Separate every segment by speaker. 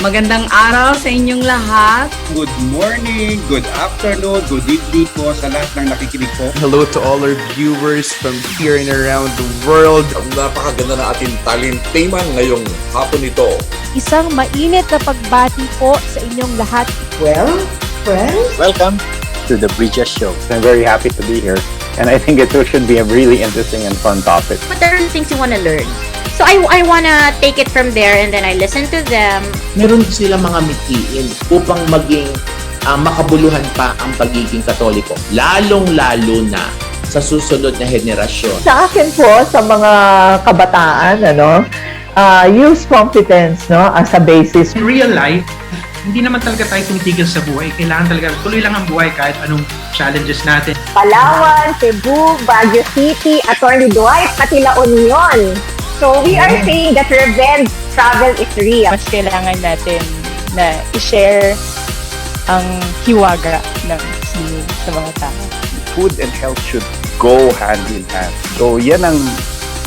Speaker 1: Magandang araw sa inyong lahat.
Speaker 2: Good morning, good afternoon, good evening po sa lahat ng nakikinig po.
Speaker 3: Hello to all our viewers from here and around the world.
Speaker 4: Napakaganda na ating talentaman ngayong hapon ito.
Speaker 5: Isang mainit na pagbati po sa inyong lahat.
Speaker 6: Well, friends,
Speaker 7: welcome to the Bridges Show.
Speaker 8: I'm very happy to be here, and I think it should be a really interesting and fun topic.
Speaker 9: But there are things you want to learn. So I want to take it from there and then I listen to them.
Speaker 6: meron silang mga mithiin upang maging makabuluhan pa ang pagiging Katoliko. Lalong-lalo na sa susunod na henerasyon.
Speaker 10: Sa akin po, sa mga kabataan, use competence as a basis.
Speaker 11: In real life, hindi naman talaga tayo tumitigil sa buhay. Kailangan talaga tuloy lang ang buhay kahit anong challenges natin.
Speaker 10: Palawan, Cebu, Baguio City, Atty. Dwight, pati La Union. So we are saying that revenge travel is real.
Speaker 5: Mas kailangan natin na i-share ang hiwaga ng sining sa mga tao.
Speaker 8: Food and health should go hand in hand. So yan ang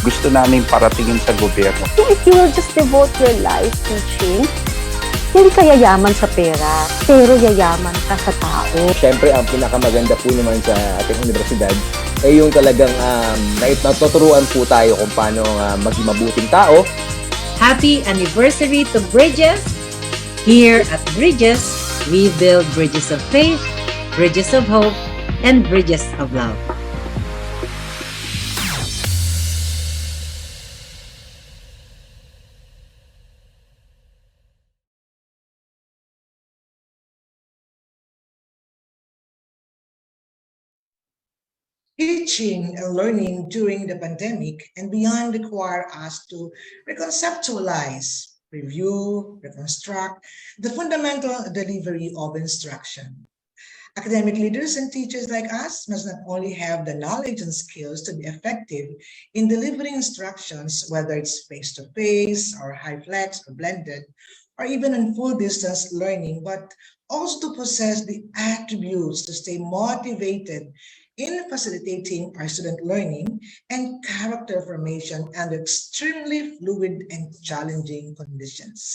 Speaker 8: gusto namin paratingin sa gobyerno.
Speaker 12: If you will just devote your life teaching, hindi ka yayaman sa pera, pero yayaman ka sa tao.
Speaker 7: Siyempre, ang pinakamaganda po naman sa ating universidad ay yung talagang natuturuan po tayo kung paano maging mabuting tao.
Speaker 1: Happy anniversary to Bridges! Here at Bridges, we build bridges of faith, bridges of hope, and bridges of love.
Speaker 13: Teaching and learning during the pandemic and beyond require us to reconceptualize, review, reconstruct the fundamental delivery of instruction. Academic leaders and teachers like us must not only have the knowledge and skills to be effective in delivering instructions, whether it's face-to-face or high-flex or blended, or even in full-distance learning, but also to possess the attributes to stay motivated in facilitating our student learning and character formation under extremely fluid and challenging conditions.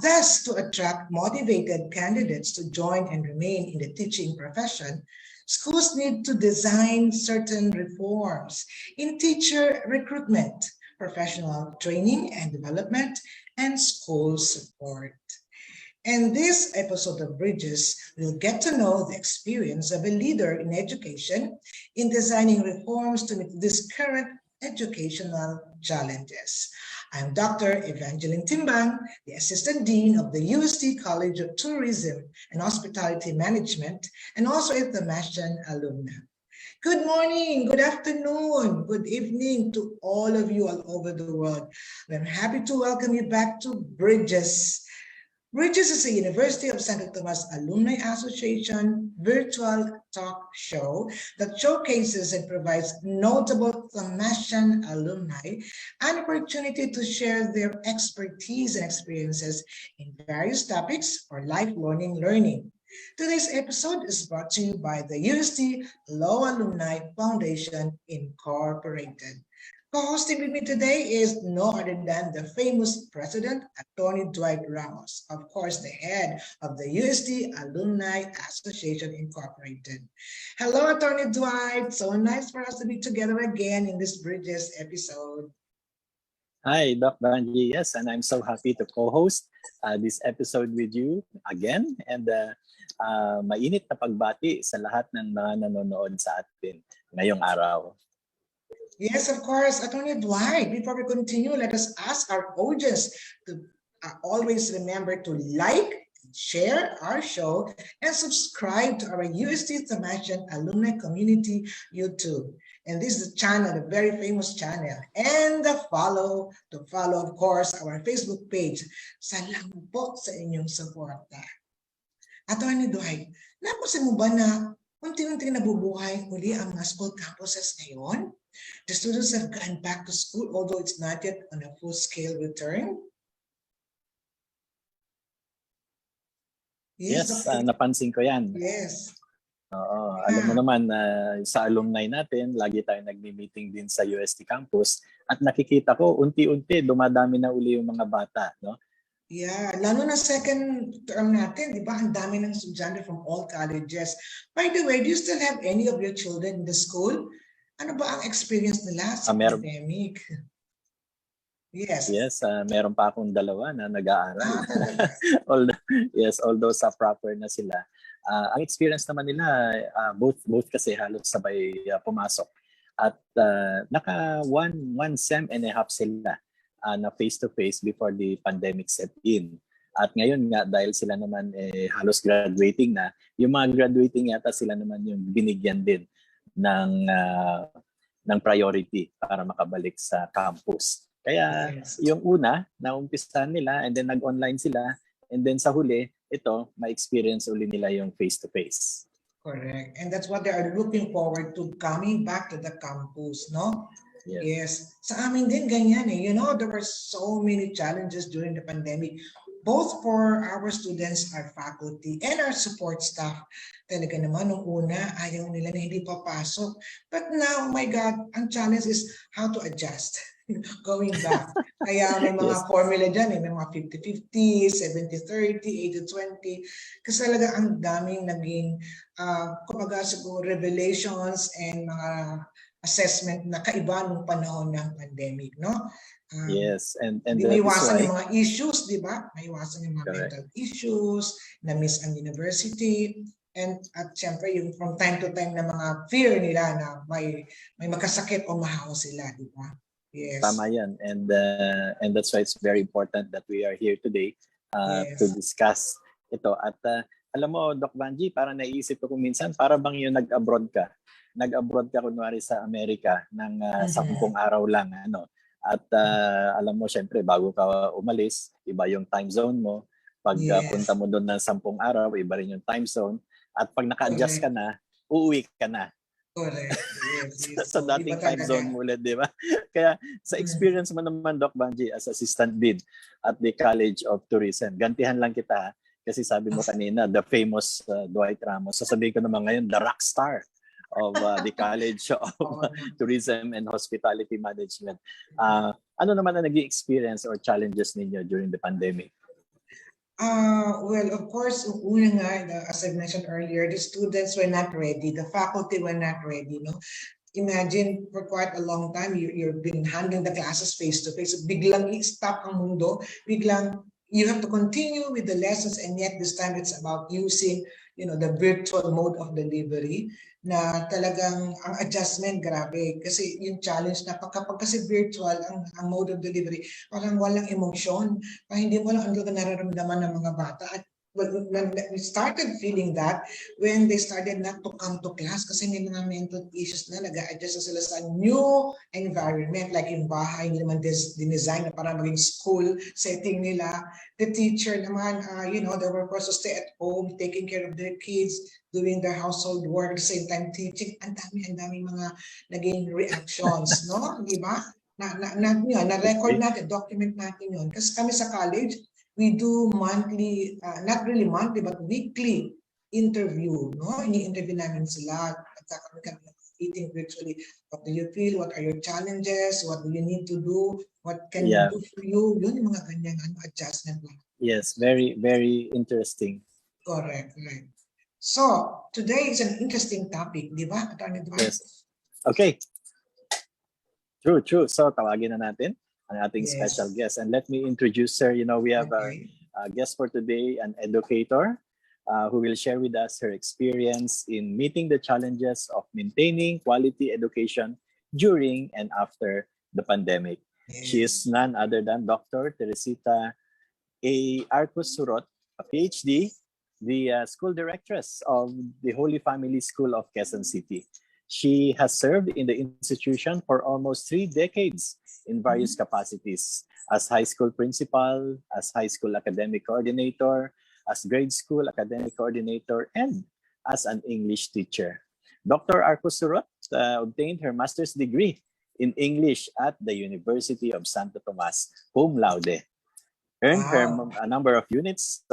Speaker 13: Thus, to attract motivated candidates to join and remain in the teaching profession, schools need to design certain reforms in teacher recruitment, professional training and development, and school support. In this episode of Bridges, we'll get to know the experience of a leader in education in designing reforms to meet these current educational challenges. I'm Dr. Evangeline Timbang, the Assistant Dean of the UST College of Tourism and Hospitality Management, and also a Thomasian alumna. Good morning, good afternoon, good evening to all of you all over the world. I'm happy to welcome you back to Bridges. Bridges is a University of St. Thomas Alumni Association virtual talk show that showcases and provides notable Thomasian alumni an opportunity to share their expertise and experiences in various topics for lifelong learning. Today's episode is brought to you by the UST Law Alumni Foundation, Incorporated. Co-hosting with me today is no other than the famous President, Atty. Dwight Ramos, of course, the head of the UST Alumni Association, Incorporated. Hello, Atty. Dwight. So nice for us to be together again in this Bridges episode.
Speaker 7: Hi, Doc Banji. Yes, and I'm so happy to co-host this episode with you again. And mainit na pagbati sa lahat ng mga nanonood sa atin ngayong araw.
Speaker 13: Yes, of course, Atty. Dwight. Before we continue, let us ask our audience to always remember to like, share our show, and subscribe to our UST Thomasian Alumni Community YouTube. And this is the channel, a very famous channel. And to follow, of course, our Facebook page. Salamat po sa inyong suporta. Atty. Dwight, napansin mo ba na unti-unti nabubuhay uli ang mga school campuses ngayon? The students have gone back to school, although it's not yet on a full-scale return.
Speaker 7: Yes, napansin ko yan.
Speaker 13: Yes.
Speaker 7: Alam mo naman, sa alumni natin, lagi tayo nagmi-meeting din sa UST campus at nakikita ko unti-unti dumadami na uli yung mga bata, no?
Speaker 13: Yeah, lalo na second term natin, di ba? Ang dami ng estudyante from all colleges. By the way, do you still have any of your children in the school? Ano ba ang experience nila sa pandemic? Yes.
Speaker 7: Yes, meron pa akong dalawa na nag-aaral. Although sa proper na sila. Ang experience naman nila, both kasi halos sabay pumasok. At naka one sem and a half sila na face-to-face before the pandemic set in. At ngayon nga, dahil sila naman halos graduating na, yung mga graduating yata sila naman yung binigyan din ng priority para makabalik sa campus. Kaya yung una, naumpisahan nila and then nag-online sila and then sa huli, ito, ma-experience uli nila yung face-to-face.
Speaker 13: Correct. And that's what they are looking forward to, coming back to the campus, no? Yes. Sa amin din ganyan eh. You know, there were so many challenges during the pandemic, both for our students, our faculty, and our support staff. Talaga naman, nung una, ayaw nila na hindi papasok. But now, oh my God, ang challenge is how to adjust. Going back. Kaya may mga formula dyan eh. May mga 50-50, 70-30, 80-20. Kasi talaga ang daming naging, kumbaga siguro, revelations and mga assessment na kaiba nung panahon ng pandemic, no?
Speaker 7: Yes, and
Speaker 13: may iwasan yung mga issues, di ba? May iwasan yung mga mental issues, na-miss ang university, and at syempre yung from time to time na mga fear nila na may magkasakit o mahawa sila, di ba? Yes.
Speaker 7: Tama yan. And that's why it's very important that we are here today to discuss ito. At alam mo, Doc Vanji, parang naisip ko minsan, para bang yung nag-abroad ka. Nag-abroad ka kunwari sa Amerika ng 10 araw lang. At alam mo, syempre, bago ka umalis, iba yung time zone mo. Pag punta mo doon ng 10 araw, iba rin yung time zone. At pag naka-adjust ka na, uuwi ka na.
Speaker 13: Correct.
Speaker 7: Sa dating time zone mo ulit, di ba? Kaya sa experience mo naman, Doc Vanji, as Assistant Dean at the College of Tourism, gantihan lang kita kasi sabi mo kanina, the famous Dwight Ramos. Sasabihin ko naman ngayon, the rock star of the College of Tourism and Hospitality Management. Ano naman ang naging experience or challenges ninyo during the pandemic?
Speaker 13: Well, of course, una nga, as I mentioned earlier, the students were not ready, the faculty were not ready. No? Imagine for quite a long time, you've been handling the classes face-to-face. Biglang i-stop ang mundo, biglang you have to continue with the lessons, and yet this time it's about using, the virtual mode of delivery na talagang ang adjustment grabe kasi yung challenge na kapag kasi virtual ang mode of delivery parang walang emotion, hindi mo lang ang nararamdaman ng mga bata. At when we started feeling that when they started not to come to class kasi may mga mental issues na nag-a-adjust na sila sa new environment, like yung bahay, hindi naman dinesign na para maging school setting nila. The teacher naman, they were forced to stay at home, taking care of their kids, doing their household work, at the same time teaching. Ang dami mga naging reactions, no? Di ba? Na-record natin, document natin yun. Kasi kami sa college, we do monthly, not really monthly, but weekly interview. No? Ini-interview namin sila. Kami meeting virtually. What do you feel? What are your challenges? What do you need to do? What can we do for you? Yun yung mga ganyang adjustment lang.
Speaker 7: Yes, very, very interesting.
Speaker 13: Correct, right. So, today is an interesting topic, di ba? Atty. Dwight?
Speaker 7: Yes. Okay. True. So, tawagin na natin ang ating special guest. And let me introduce her. We have a guest for today, an educator who will share with us her experience in meeting the challenges of maintaining quality education during and after the pandemic. She is none other than Dr. Teresita Arcos-Surot, a PhD, the school directress of the Holy Family School of Quezon City. She has served in the institution for almost 3 decades in various capacities, as high school principal, as high school academic coordinator, as grade school academic coordinator, and as an English teacher. Dr. Arcos-Surot obtained her master's degree in English at the University of Santo Tomas, cum laude. Earned her a number of units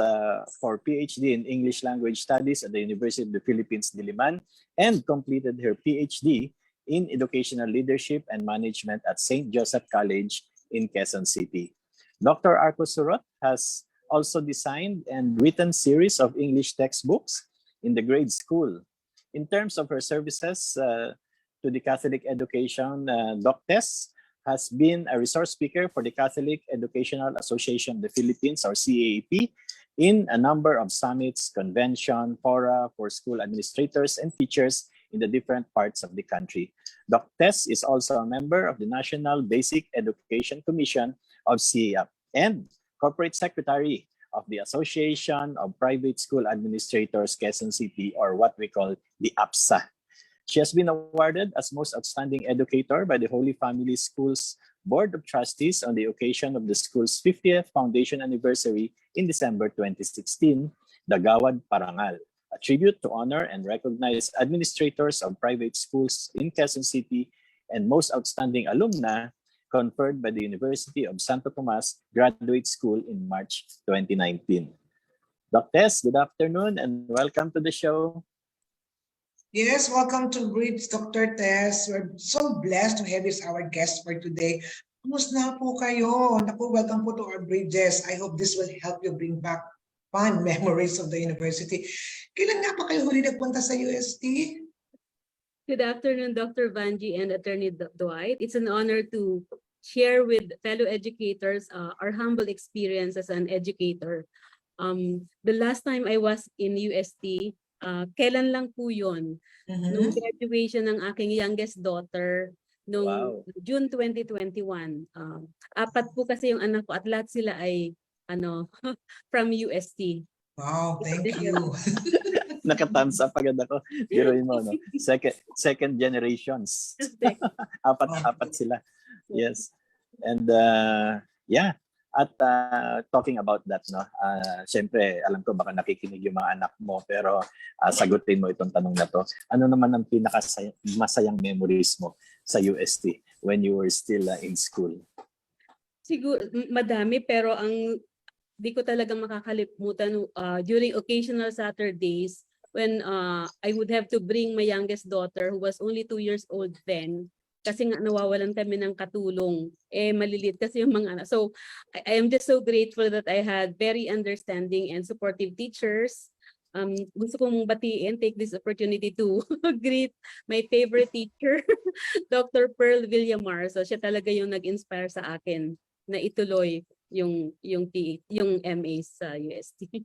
Speaker 7: for PhD in English Language Studies at the University of the Philippines, Diliman, and completed her PhD in Educational Leadership and Management at St. Joseph College in Quezon City. Dr. Arcos-Surot has also designed and written series of English textbooks in the grade school. In terms of her services to the Catholic education, Doc Tess has been a resource speaker for the Catholic Educational Association of the Philippines, or CAAP, in a number of summits, convention, fora for school administrators and teachers in the different parts of the country. Doc Tess is also a member of the National Basic Education Commission of CAAP and Corporate Secretary of the Association of Private School Administrators, Quezon City, or what we call the APSA. She has been awarded as Most Outstanding Educator by the Holy Family Schools Board of Trustees on the occasion of the school's 50th foundation anniversary in December 2016, the Gawad Parangal, a tribute to honor and recognize administrators of private schools in Quezon City and most outstanding alumna, conferred by the University of Santo Tomas Graduate School in March 2019. Dr. Tess, good afternoon and welcome to the show.
Speaker 13: Yes, welcome to Bridge, Dr. Tess. We're so blessed to have you as our guest for today. Kumusta po kayo? Naku, welcome po to our Bridges. I hope this will help you bring back fun memories of the university. Kailan nga pa kayo huli nagpunta sa UST?
Speaker 14: Good afternoon, Dr. Vanji and Attorney Dwight. It's an honor to share with fellow educators our humble experience as an educator. The last time I was in UST, kailan lang po yun? Nung graduation ng aking youngest daughter, nung June 2021. Apat po kasi yung anak ko at lahat sila ay from UST.
Speaker 13: Wow, thank you.
Speaker 7: Naka-thumbs up agad ako. Biruin mo, no? Second generations. Apat sila. Yes. And yeah. At talking about that, no, syempre, alam ko baka nakikinig yung mga anak mo, pero sagutin mo itong tanong na to. Ano naman ang pinakamasayang memories mo sa UST when you were still in school?
Speaker 14: Siguro, madami, pero ang di ko talaga makakalimutan during occasional Saturdays when I would have to bring my youngest daughter who was only 2 years old then. Kasi nga nawawalan kami ng katulong. Malilit kasi yung mga anak. So, I am just so grateful that I had very understanding and supportive teachers. Gusto kong batiin, take this opportunity to greet my favorite teacher, Dr. Pearl Villamar. So, siya talaga yung nag-inspire sa akin na ituloy yung MA sa UST.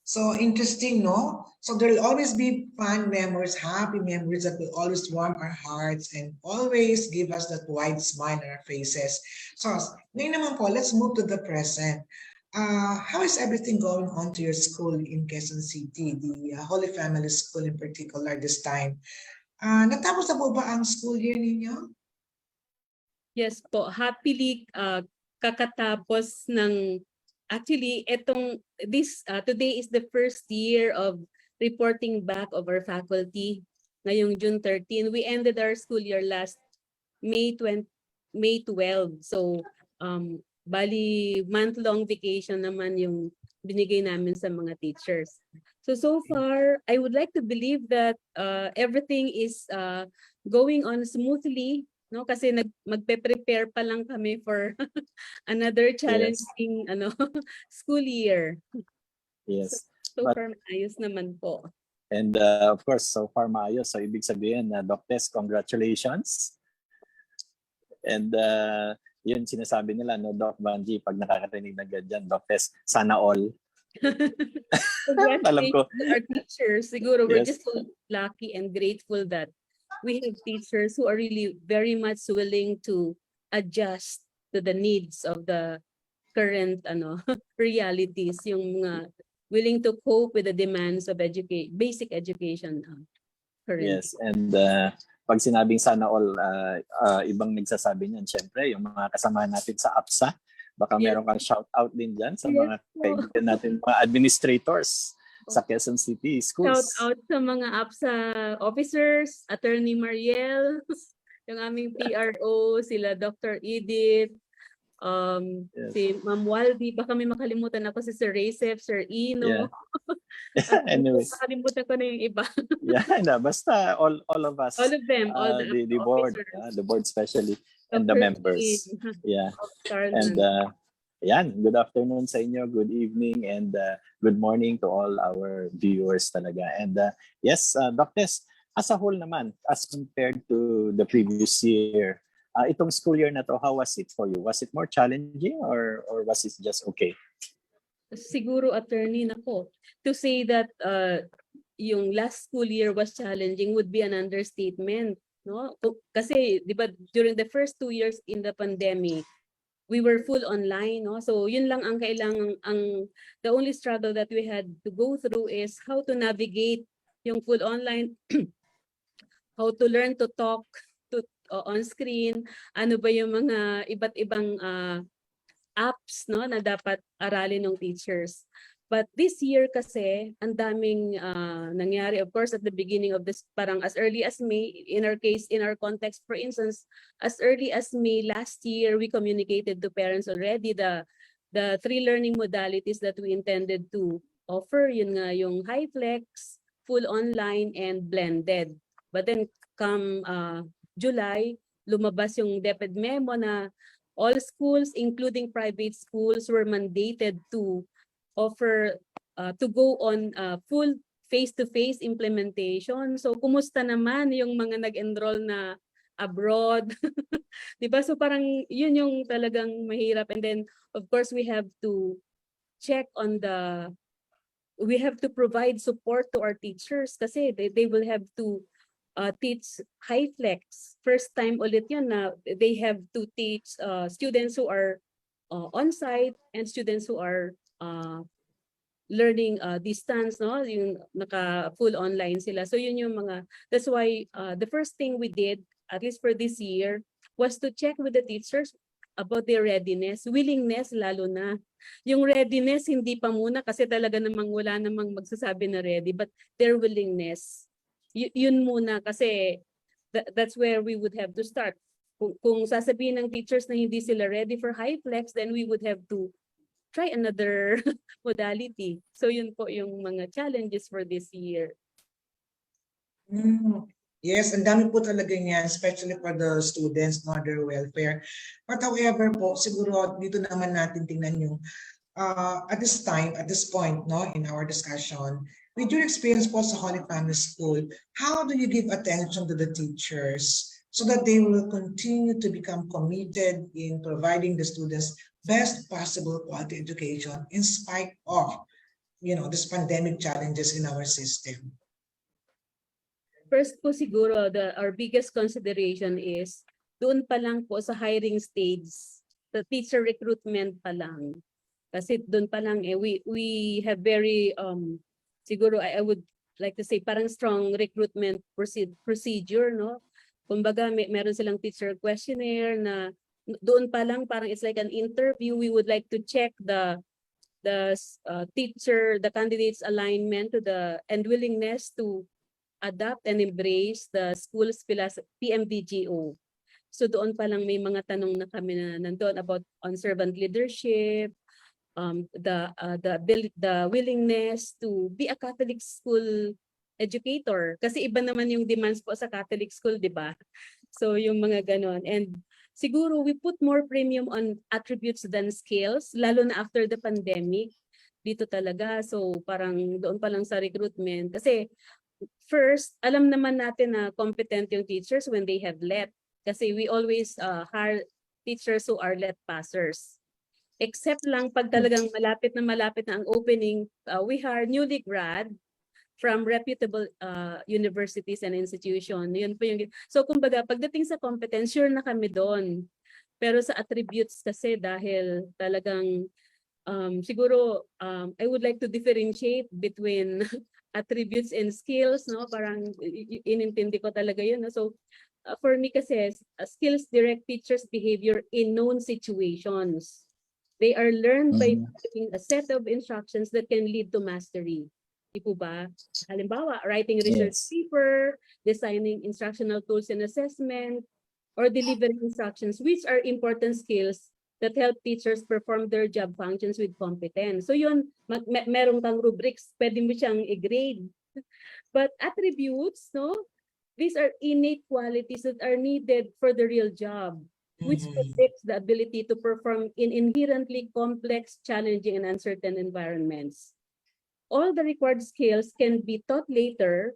Speaker 13: So interesting, no? So there'll always be fun memories, happy memories that will always warm our hearts and always give us that wide smile on our faces. So ngayon naman po, let's move to the present. How is everything going on to your school in Quezon City, the Holy Family School in particular this time? Natapos na po ba ang school year ninyo?
Speaker 14: Yes po, happily kakatapos ng actually, today is the first year of reporting back of our faculty. Ngayong June 13, we ended our school year last May 12. So, bali month-long vacation naman yung binigay namin sa mga teachers. So far, I would like to believe that everything is going on smoothly. No, kasi magpe-prepare pa lang kami for another challenging school year.
Speaker 7: Yes.
Speaker 14: So far maayos naman po.
Speaker 7: And of course, so far maayos. So ibig sabihin, Doc Tess, congratulations. And yun sinasabi nila, no, Doc Vanji, pag nakakarinig na ganyan, Doc Tess, sana all. Alam ko.
Speaker 14: Our teachers, siguro we're
Speaker 7: Yes.
Speaker 14: just so lucky and grateful that we have teachers who are really very much willing to adjust to the needs of the current realities, yung mga willing to cope with the demands of basic education currently.
Speaker 7: Yes, and pag sinabing sana all, ibang nagsasabi niyan, syempre, yung mga kasama natin sa APSA, baka meron kang shout out din dyan sa mga kaibigan natin, mga administrators sa Quezon City schools.
Speaker 14: Shout out sa mga APSA officers, Attorney Mariel, yung aming PRO, sila Dr. Edith, si Ma'am Walby, baka may makalimutan ako si Sir Racef, Sir Ino.
Speaker 7: Anyways.
Speaker 14: Makalimutan ko na yung iba.
Speaker 7: Basta all of us.
Speaker 14: All of them, all
Speaker 7: the board, the board especially, and the members. Yeah. And Ayan, good afternoon sa inyo, good evening, and good morning to all our viewers talaga. And yes, Doctors, as a whole naman, as compared to the previous year, itong school year na to, how was it for you? Was it more challenging or was it just okay?
Speaker 14: Siguro, attorney, nako, to say that yung last school year was challenging would be an understatement, no? Kasi, di ba, during the first 2 years in the pandemic, we were full online, no? So yun lang ang kailangan, the only struggle that we had to go through is how to navigate yung full online, how to learn to talk to on screen, ano ba yung mga iba't ibang apps, no, na dapat aralin ng teachers. But this year kasi, ang daming nangyari. Of course, at the beginning of this, parang as early as May, in our case, in our context, for instance, as early as May last year, we communicated to parents already the 3 learning modalities that we intended to offer. Yun nga, yung high flex, full online, and blended. But then, come July, lumabas yung DepEd memo na all schools, including private schools, were mandated to offer to go on full face-to-face implementation. So kumusta naman yung mga nag-enroll na abroad? 'Di ba? So parang yun yung talagang mahirap. And then of course we have to check on we have to provide support to our teachers kasi they will have to teach high flex. First time ulit yun na they have to teach students who are on-site and students who are learning distance, no? Yung naka full online sila. So yun yung mga, that's why the first thing we did, at least for this year, was to check with the teachers about their readiness, willingness lalo na. Yung readiness, hindi pa muna kasi talaga namang wala namang magsasabi na ready, but their willingness. Yun muna kasi that's where we would have to start. Kung sasabihin ng teachers na hindi sila ready for high flex, then we would have to try another modality. So yun po yung mga challenges for this year.
Speaker 13: Yes, ang dami po talaga niyan, especially for the students, no, their welfare. But however po, siguro dito naman natin tingnan yung at this time, at this point, no, in our discussion, with your experience po sa Holy Family School, how do you give attention to the teachers so that they will continue to become committed in providing the students best possible quality education in spite of, this pandemic challenges in our system?
Speaker 14: First po siguro, our biggest consideration is doon pa lang po sa hiring stage, the teacher recruitment pa lang. Kasi doon pa lang we have very siguro I would like to say parang strong recruitment procedure, no? Kumbaga meron silang teacher questionnaire na doon pa lang parang it's like an interview. We would like to check the teacher, the candidate's alignment to and willingness to adapt and embrace the school's philosophy, PMVGO. So doon pa lang may mga tanong na kami na nandoon about on servant leadership, the willingness to be a Catholic school educator. Kasi iba naman yung demands po sa Catholic school, di ba? So yung mga ganon. And siguro we put more premium on attributes than skills, lalo na after the pandemic. Dito talaga. So parang doon pa lang sa recruitment. Kasi first, alam naman natin na competent yung teachers when they have let. Kasi we always hire teachers who are let passers. Except lang pag talagang malapit na ang opening, we hire newly grad from reputable universities and institutions. Yun po yung, so kumbaga, pagdating sa competence, sure na kami doon. Pero sa attributes kasi dahil talagang siguro I would like to differentiate between attributes and skills, no? Parang inintindi ko talaga yun. No? So for me kasi, skills direct teachers' behavior in known situations. They are learned by following a set of instructions that can lead to mastery. Di po ba? Halimbawa, writing research paper, designing instructional tools and assessment, or delivering instructions, which are important skills that help teachers perform their job functions with competence. So yun, merong kang rubrics, pwede mo siyang i-grade. But attributes, no? These are innate qualities that are needed for the real job. which predicts the ability to perform in inherently complex, challenging, and uncertain environments. All the required skills can be taught later,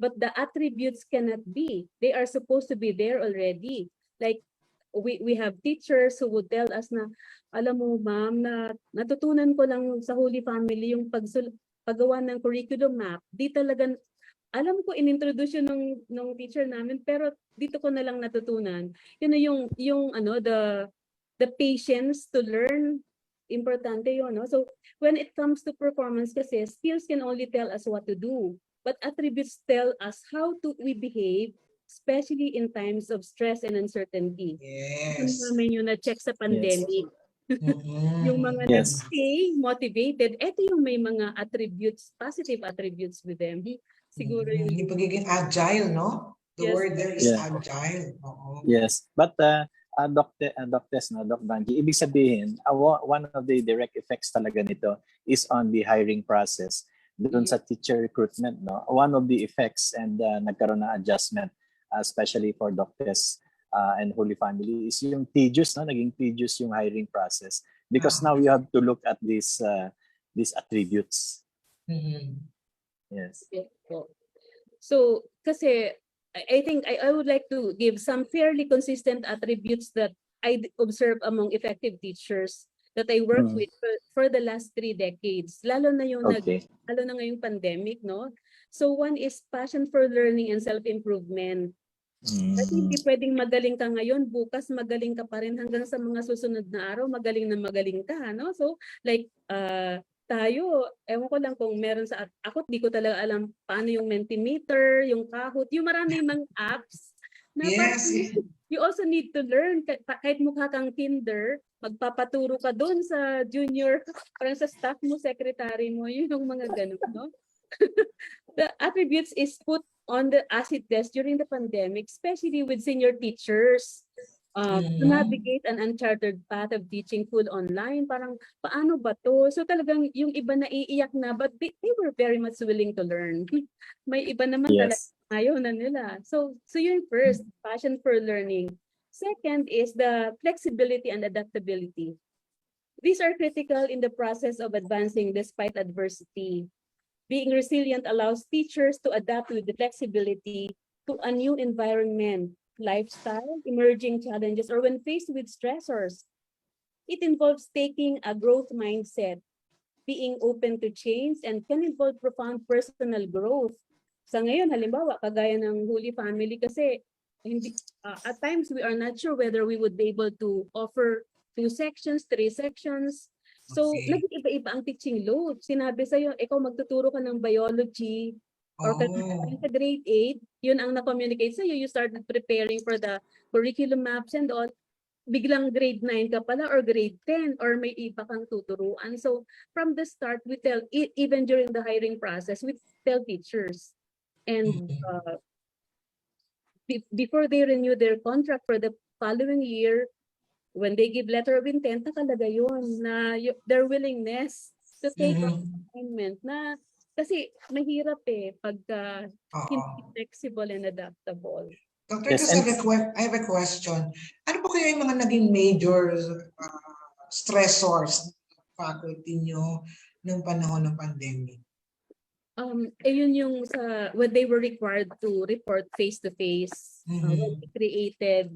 Speaker 14: but the attributes cannot be. They are supposed to be there already. Like we have teachers who would tell us na, alam mo ma'am, na natutunan ko lang sa Holy Family yung paggawa ng curriculum map. Di talaga, alam ko inintroduce yun nung teacher namin, pero dito ko na lang natutunan. Yun na yung ano, the patience to learn, importante yun, no? So when it comes to performance kasi, skills can only tell us what to do, but attributes tell us how we behave, especially in times of stress and uncertainty.
Speaker 13: Yes.
Speaker 14: Namin yung na-check sa pandemic. Yung mga
Speaker 7: Yes.
Speaker 14: nag-stay motivated, eto yung may mga attributes, positive attributes with them. Siguro
Speaker 13: yung pagiging agile, no? The
Speaker 14: Yes.
Speaker 13: word there is
Speaker 7: Yeah.
Speaker 13: agile. Oo.
Speaker 7: Yes, but Doc Banji, ibig sabihin, one of the direct effects talaga nito is on the hiring process. Doon sa teacher recruitment, no? One of the effects and nagkaroon ng adjustment, especially for doctors and Holy Family, is yung tedious, no? Naging tedious yung hiring process because now you have to look at these attributes. Yes.
Speaker 14: So, kasi I think I would like to give some fairly consistent attributes that I observe among effective teachers that I work with for the last 3 decades. Lalo na yung lalo na ngayong pandemic, no? So one is passion for learning and self-improvement. Kasi hindi pwedeng magaling ka ngayon, bukas magaling ka pa rin hanggang sa mga susunod na araw, magaling ka, no? So like tayo, ewan ko lang kung meron sa ako, di ko talaga alam paano yung Mentimeter, yung Kahoot, yung maraming mga apps na you also need to learn. Kahit mukha kang kinder, magpapaturo ka doon sa junior, parang sa staff mo, secretary mo, yun yung mga ganun, no? The attributes is put on the acid test during the pandemic, especially with senior teachers. To navigate an uncharted path of teaching full online, parang paano ba to? So talagang yung iba na iiyak na, but they were very much willing to learn. May iba naman talaga ayaw na nila. So yung first, passion for learning. Second is the flexibility and adaptability. These are critical in the process of advancing despite adversity. Being resilient allows teachers to adapt with the flexibility to a new environment, lifestyle, emerging challenges, or when faced with stressors. It involves taking a growth mindset, being open to change, and can involve profound personal growth. Sa ngayon, halimbawa, kagaya ng Holy Family kasi, hindi, at times we are not sure whether we would be able to offer 2 sections, 3 sections. So, naging iba-iba ang teaching load. Sinabi sa'yo, ikaw magtuturo ka ng biology, or sa grade 8, yun ang na-communicate sa'yo, you started preparing for the curriculum maps and all, biglang grade 9 ka pala or grade 10 or may iba kang tuturuan. So from the start, we tell, even during the hiring process, we tell teachers. And before they renew their contract for the following year, when they give letter of intent, nakalagay yun na their willingness to take on assignment na kasi mahirap pagka hindi flexible and adaptable.
Speaker 13: Dr. I have a question. Ano po kaya yung mga naging major stressors faculty nyo nung panahon ng pandemic?
Speaker 14: Yun yung when they were required to report face-to-face, when they created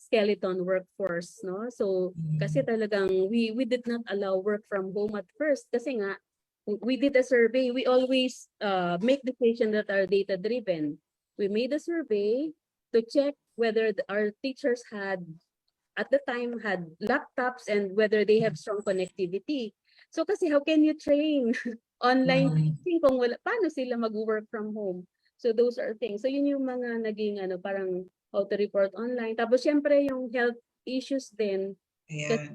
Speaker 14: skeleton workforce, no? So kasi talagang we did not allow work from home at first kasi nga we did a survey. We always make decisions that are data-driven. We made a survey to check whether our teachers had laptops and whether they have strong connectivity. So kasi how can you train online teaching kung paano sila mag-work from home? So those are things. So yun yung mga naging parang how to report online. Tapos syempre yung health issues din. Kasi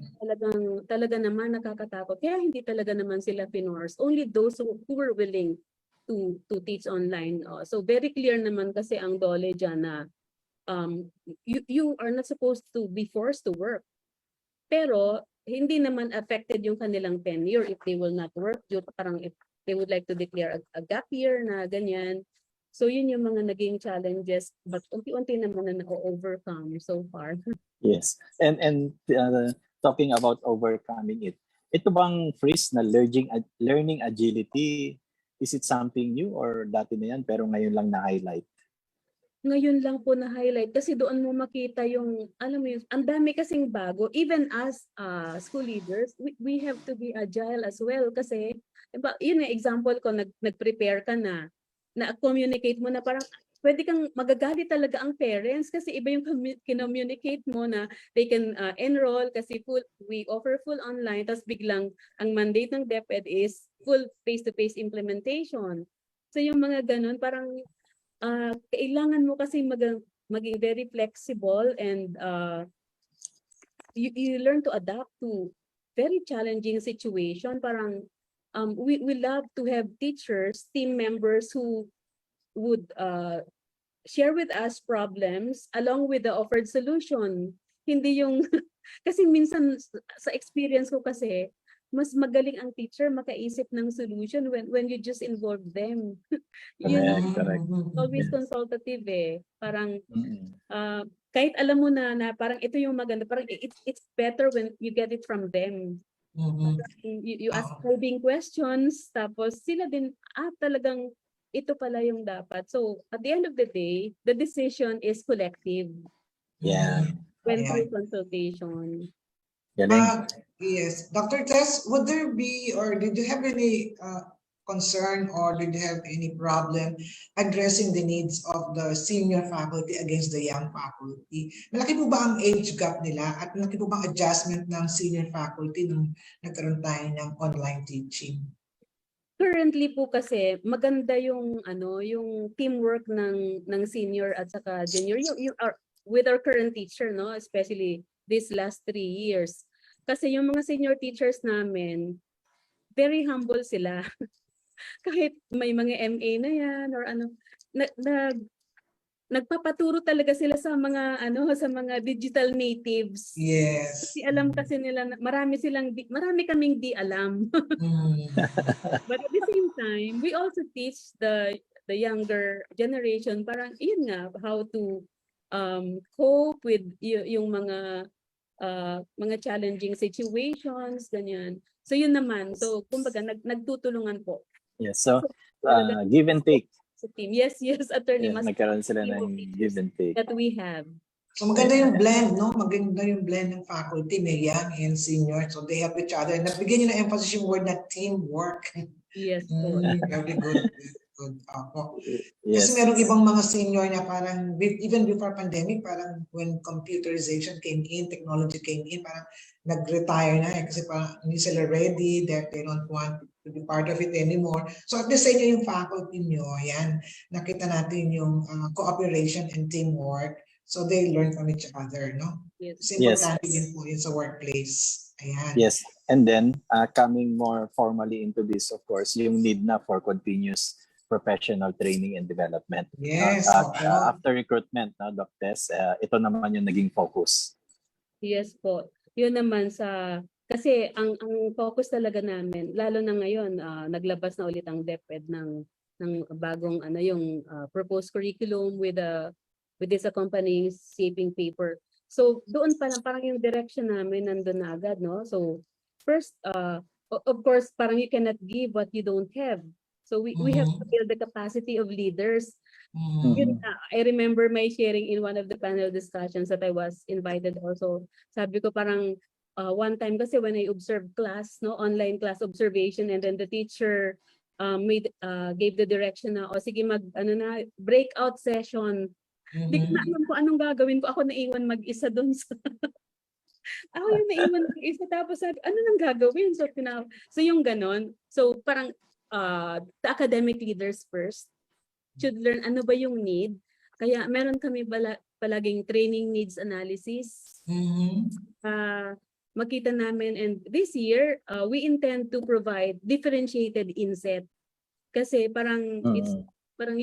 Speaker 14: talaga naman nakakatakot. Kaya hindi talaga naman sila pinors. Only those who were willing to teach online. So very clear naman kasi ang DOLE dyan na you are not supposed to be forced to work. Pero hindi naman affected yung kanilang tenure if they will not work. Parang if they would like to declare a gap year na ganyan. So yun yung mga naging challenges, but unti-unti naman na na-overcome so far.
Speaker 7: Yes. And talking about overcoming it, ito bang phrase na learning agility, is it something new or dati na yan pero ngayon lang na-highlight?
Speaker 14: Ngayon lang po na-highlight kasi doon mo makita yung, alam mo yun, ang dami kasing bago. Even as school leaders, we have to be agile as well kasi, diba, yun yung example ko, nag-prepare ka na-communicate mo na parang pwede kang magagalit talaga ang parents kasi iba yung kinommunicate mo na they can enroll kasi we offer full online, tapos biglang ang mandate ng DepEd is full face-to-face implementation. So yung mga ganun, parang kailangan mo kasi maging very flexible and you learn to adapt to very challenging situation. Parang we love to have teachers, team members who would share with us problems along with the offered solution. Hindi yung, kasi minsan sa experience ko kasi, mas magaling ang teacher makaisip ng solution when you just involve them.
Speaker 7: Correct.
Speaker 14: Always consultative eh. Parang kahit alam mo na parang ito yung maganda, parang it's better when you get it from them. You ask probing questions, tapos sila din, talagang ito pala yung dapat. So, at the end of the day, the decision is collective.
Speaker 7: Yeah.
Speaker 14: When through consultation.
Speaker 13: Yes. Dr. Tess, would there be, or did you have any concern or did you have any problem addressing the needs of the senior faculty against the young faculty? Malaki po ba ang age gap nila at malaki po bang adjustment ng senior faculty nung nagkaroon tayo ng online teaching?
Speaker 14: Currently po kasi maganda yung yung teamwork ng senior at saka junior with our current teacher, no, especially these last 3 years. Kasi yung mga senior teachers namin, very humble sila. Kahit may mga MA na yan or nagpapaturo talaga sila sa mga sa mga digital natives.
Speaker 13: Yes.
Speaker 14: Kasi alam kasi nila marami kaming di alam. But at the same time, we also teach the younger generation parang yun nga how to cope with yung mga challenging situations, ganyan. So yun naman. So kumbaga nagtutulungan po.
Speaker 7: Yes. So give and take.
Speaker 14: Sa team. Yes, attorney.
Speaker 7: Yeah, nagkaroon sila ng give and take.
Speaker 14: That we have.
Speaker 13: So maganda yung blend, no? Maganda yung blend ng faculty, may young and senior. So they help each other. Nabigyan nyo na emphasis yung word na teamwork.
Speaker 14: Yes.
Speaker 13: Very good. Good.
Speaker 7: Yes.
Speaker 13: Kasi merong ibang mga senior na parang, even before pandemic, parang when computerization came in, technology came in, parang nag-retire na eh. Kasi parang hindi sila ready, that they don't want to be part of it anymore. So at the same yung faculty nyo, yan, nakita natin yung cooperation and teamwork. So they learn from each other, no?
Speaker 14: Yes.
Speaker 13: Kasi importante din po yun sa workplace. Ayan.
Speaker 7: Yes. And then, coming more formally into this, of course, yung need na for continuous professional training and development.
Speaker 13: Yes.
Speaker 7: After recruitment, Doc Tess, ito naman yung naging focus.
Speaker 14: Yes po. Yun naman kasi ang focus talaga namin, lalo na ngayon, naglabas na ulit ang DepEd ng bagong yung proposed curriculum with this accompanying shaping paper. So doon pa lang parang yung direction namin nandun na agad, no? So first, of course, parang you cannot give what you don't have. So we have to build the capacity of leaders. I remember my sharing in one of the panel discussions that I was invited also. Sabi ko parang one time kasi when I observed class, no, online class observation, and then the teacher gave the direction na sige breakout session. Di ko na alam ko anong gagawin ko. Ako naiwan mag-isa doon sa ako yung naiwan mag-isa. Tapos sabi, ano nang gagawin? So yung ganon. So parang the academic leaders first should learn ano ba yung need. Kaya meron kami palaging training needs analysis. Makita namin, and this year we intend to provide differentiated inset. Kasi parang it's parang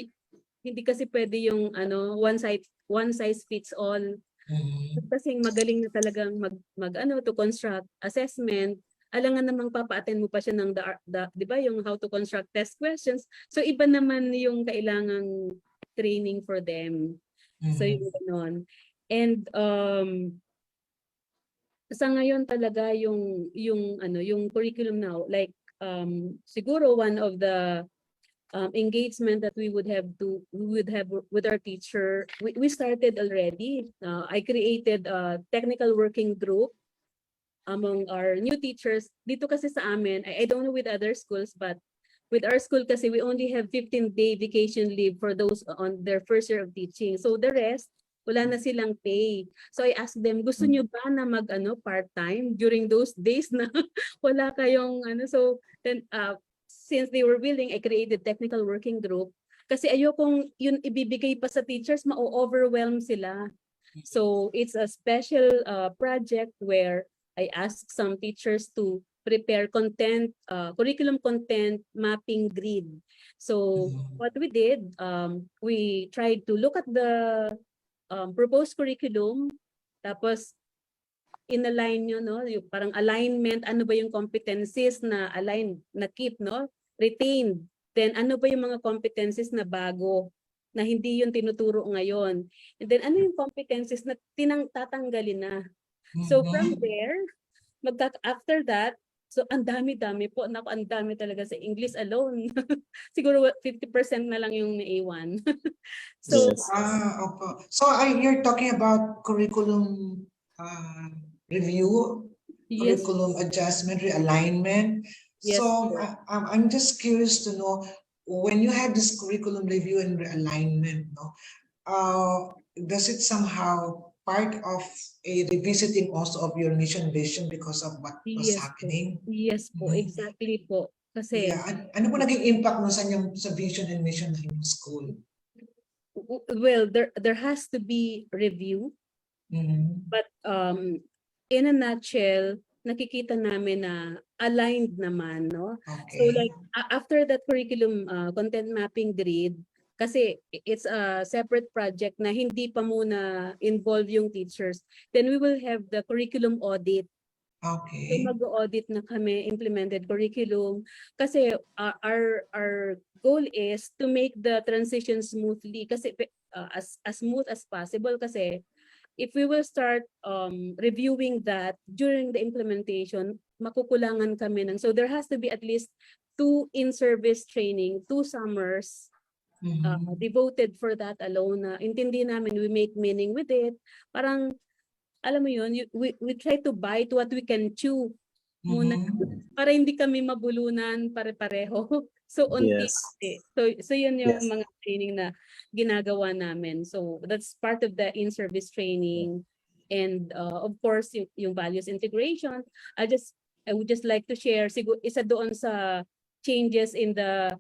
Speaker 14: hindi kasi pwede yung one size fits all. Kasi magaling na talagang to construct assessment. alangan namang papa-attend mo pa siya ng di ba, yung how to construct test questions. So iba naman yung kailangang training for them. So yung ganon. And sa ngayon talaga yung curriculum now, like siguro one of the engagement that we would have with our teacher, we started already. I created a technical working group among our new teachers. Dito kasi sa amin, I don't know with other schools, but with our school kasi we only have 15-day vacation leave for those on their first year of teaching. So the rest, wala na silang pay. So I asked them, gusto nyo ba na part-time during those days na wala kayong So then since they were willing, I created technical working group. Kasi ayokong yun ibibigay pa sa teachers, ma-overwhelm sila. So it's a special project where I asked some teachers to prepare content, curriculum content mapping grid. So what we did, we tried to look at the proposed curriculum, tapos in-align nyo, no? Yung parang alignment, ano ba yung competencies na aligned, na keep, no? Retained. Then ano ba yung mga competencies na bago, na hindi yung tinuturo ngayon. And then ano yung competencies na tatanggalin na. So from there, after that, so ang dami-dami po. Naku, ang dami talaga sa English alone. Siguro 50% na lang yung naiwan. So,
Speaker 13: opo. So you're talking about curriculum review, curriculum adjustment, realignment.
Speaker 14: Yes,
Speaker 13: so I'm just curious to know, when you have this curriculum review and realignment, does it somehow part of a revisiting also of your mission vision because of what was happening?
Speaker 14: Yes po, exactly po. Kasi
Speaker 13: ano po naging impact mo sa vision and mission ng inyong school?
Speaker 14: Well, there has to be review. But in a nutshell, nakikita namin na aligned naman, no? So like after that curriculum content mapping grid, kasi it's a separate project na hindi pa muna involve yung teachers, then we will have the curriculum audit. So mag-audit na kami implemented curriculum kasi our goal is to make the transition smoothly, kasi as smooth as possible, kasi if we will start reviewing that during the implementation, makukulangan kami so there has to be at least 2 in-service training, 2 summers devoted for that alone, na intindi namin, we make meaning with it. Parang, alam mo yun, we try to bite what we can chew muna, para hindi kami mabulunan pare-pareho. So unti-unti. So yun yung mga training na ginagawa namin. So that's part of the in-service training. And of course, yung values integration. I would just like to share, siguro isa doon sa changes in the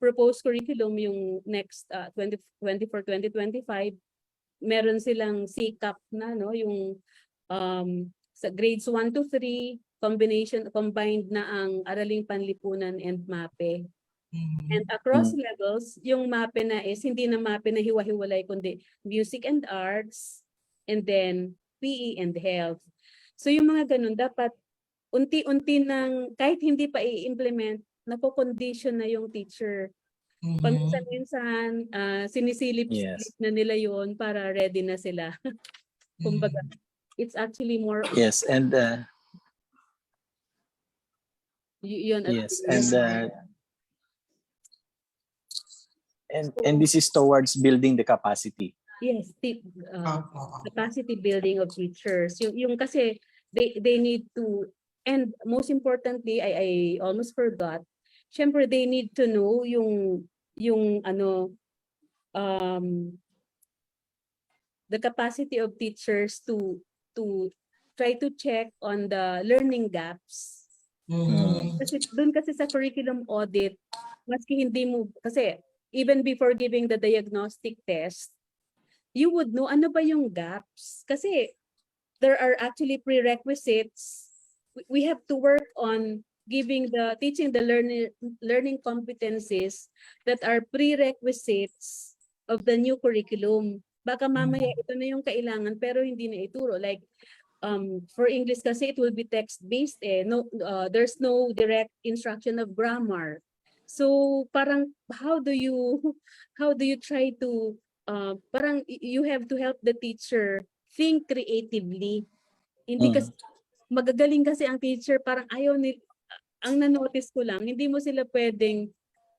Speaker 14: proposed curriculum, yung next 2024-2025, meron silang CCAP na, no, yung sa grades 1 to 3 combined na ang araling panlipunan and MAPE. And across levels, yung MAPE na is hindi na MAPE na hiwa-hiwalay, kundi music and arts, and then PE and health. So yung mga ganun, dapat unti-unti nang, kahit hindi pa i-implement, napo-condition na yung teacher. Paminsan-minsan, sinisilip na nila yon para ready na sila. Kumbaga, it's actually more...
Speaker 7: Yes, and...
Speaker 14: yun,
Speaker 7: yes, and this is towards building the capacity.
Speaker 14: Yes, capacity building of teachers. Yung kasi, they need to... And most importantly, I almost forgot, syempre they need to know yung the capacity of teachers to try to check on the learning gaps. Kasi doon kasi sa curriculum audit, maski hindi mo, kasi even before giving the diagnostic test, you would know ano ba yung gaps. Kasi there are actually prerequisites. We have to work on teaching the learning competencies that are prerequisites of the new curriculum. Baka mamaya ito na yung kailangan pero hindi na ituro. Like for English kasi it will be text-based eh. No, there's no direct instruction of grammar. So parang how do you try to parang you have to help the teacher think creatively. Hindi kasi magagaling kasi ang teacher, parang ayaw ni ang na-notice ko lang, hindi mo sila pwedeng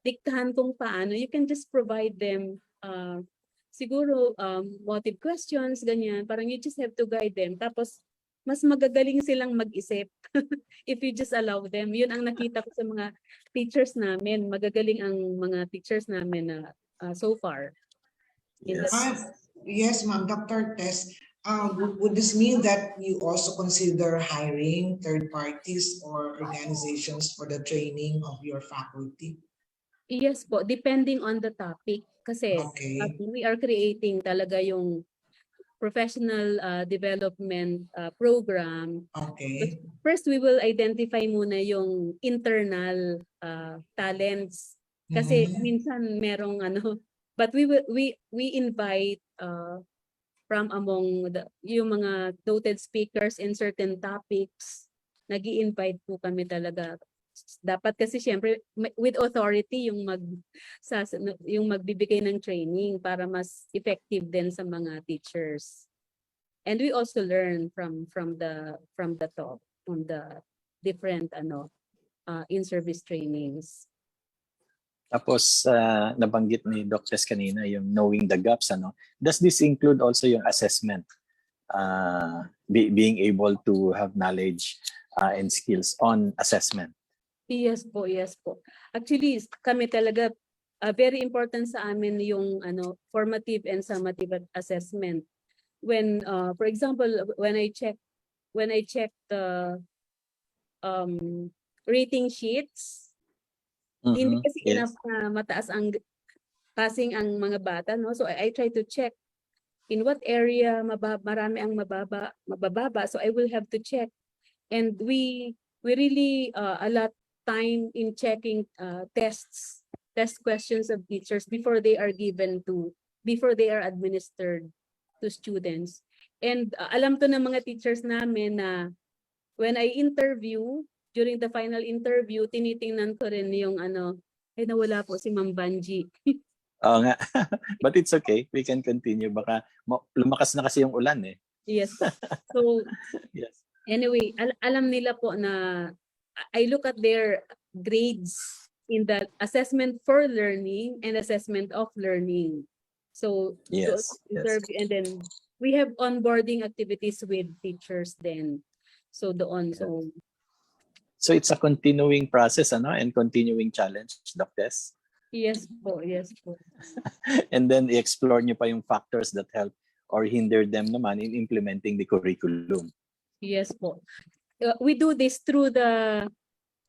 Speaker 14: diktahan kung paano. You can just provide them siguro motive questions, ganyan. Parang you just have to guide them. Tapos mas magagaling silang mag-isip if you just allow them. Yun ang nakita ko sa mga teachers namin. Magagaling ang mga teachers namin na so far.
Speaker 13: Yes, ma'am. Dr. Tess, would this mean that you also consider hiring third parties or organizations for the training of your faculty?
Speaker 14: Yes po, depending on the topic. Kasi we are creating talaga yung professional development program.
Speaker 13: Okay.
Speaker 14: But first, we will identify muna yung internal talents. Kasi minsan merong but we invite from among yung mga noted speakers in certain topics. Nag-i-invite po kami talaga. Dapat kasi syempre with authority yung magbibigay ng training para mas effective din sa mga teachers. And we also learn from the top, from the different in-service trainings.
Speaker 7: Tapos nabanggit ni Dr. kanina yung knowing the gaps, Does this include also yung assessment? Being able to have knowledge and skills on assessment?
Speaker 14: Yes po, yes po. Actually, kami talaga very important sa amin yung formative and summative assessment. When for example, when I check the rating sheets, hindi kasi enough na mataas ang passing ang mga bata, no? So I try to check in what area marami ang mabababa. So I will have to check, and we really allot time in checking test questions of teachers before they are administered to students. And alam to ng mga teachers namin na when I interview, during the final interview, tinitingnan ko rin yung nawala po si Ma'am Banji.
Speaker 7: Oo nga. But it's okay. We can continue. Baka lumakas na kasi yung ulan eh.
Speaker 14: Yes. So,
Speaker 7: yes.
Speaker 14: Anyway, alam nila po na I look at their grades in the assessment for learning and assessment of learning. So, and then we have onboarding activities with teachers then. So doon.
Speaker 7: So it's a continuing process, and continuing challenge, Dr.
Speaker 14: Yes po, yes po.
Speaker 7: And then i-explore nyo pa yung factors that help or hinder them naman in implementing the curriculum.
Speaker 14: Yes po. We do this through the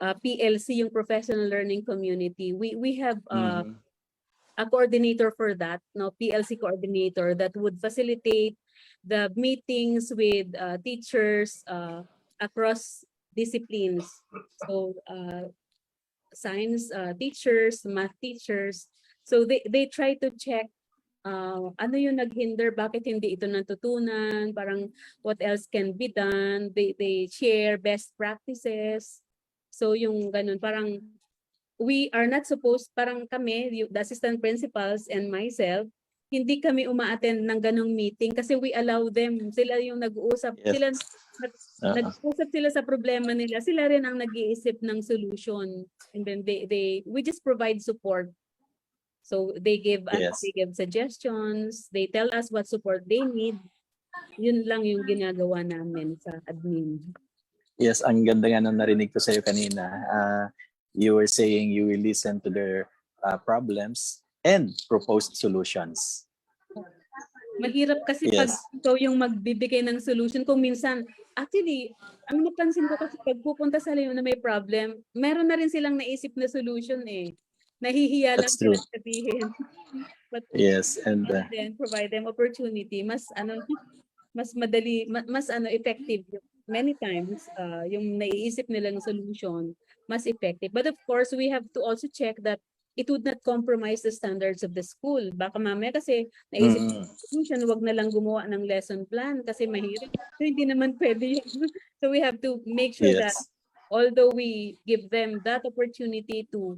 Speaker 14: PLC, yung Professional Learning Community. We have a coordinator for that, PLC coordinator that would facilitate the meetings with teachers across disciplines. So science teachers, math teachers. So they try to check ano yung naghinder, bakit hindi ito natutunan, parang what else can be done. They share best practices. So yung ganun, parang we are not supposed, parang kami, the assistant principals and myself, hindi kami uma-attend ng ganung meeting kasi we allow them. Sila yung nag-uusap. Sila nag-uusap sila sa problema nila. Sila rin ang nag-iisip ng solution. And then we just provide support. So they give us, they give suggestions, they tell us what support they need. Yun lang yung ginagawa namin sa admin.
Speaker 7: Yes, ang ganda nga nung narinig ko sa iyo kanina. You were saying you will listen to their problems and propose solutions.
Speaker 14: Mahirap kasi pag ikaw yung magbibigay ng solution, kung minsan, actually, ang napansin ko kasi pag pupunta sa na may problem, meron na rin silang naisip na solution eh. Nahihiya lang sila sabihin. But and then provide them opportunity, mas madali, mas effective. Many times, yung naiisip nilang solution, mas effective. But of course, we have to also check that it would not compromise the standards of the school. Baka mamaya kasi naisip institution, wag na lang gumawa ng lesson plan kasi mahirap. So hindi naman pwede yun. So we have to make sure that
Speaker 7: Yes.
Speaker 14: although we give them that opportunity to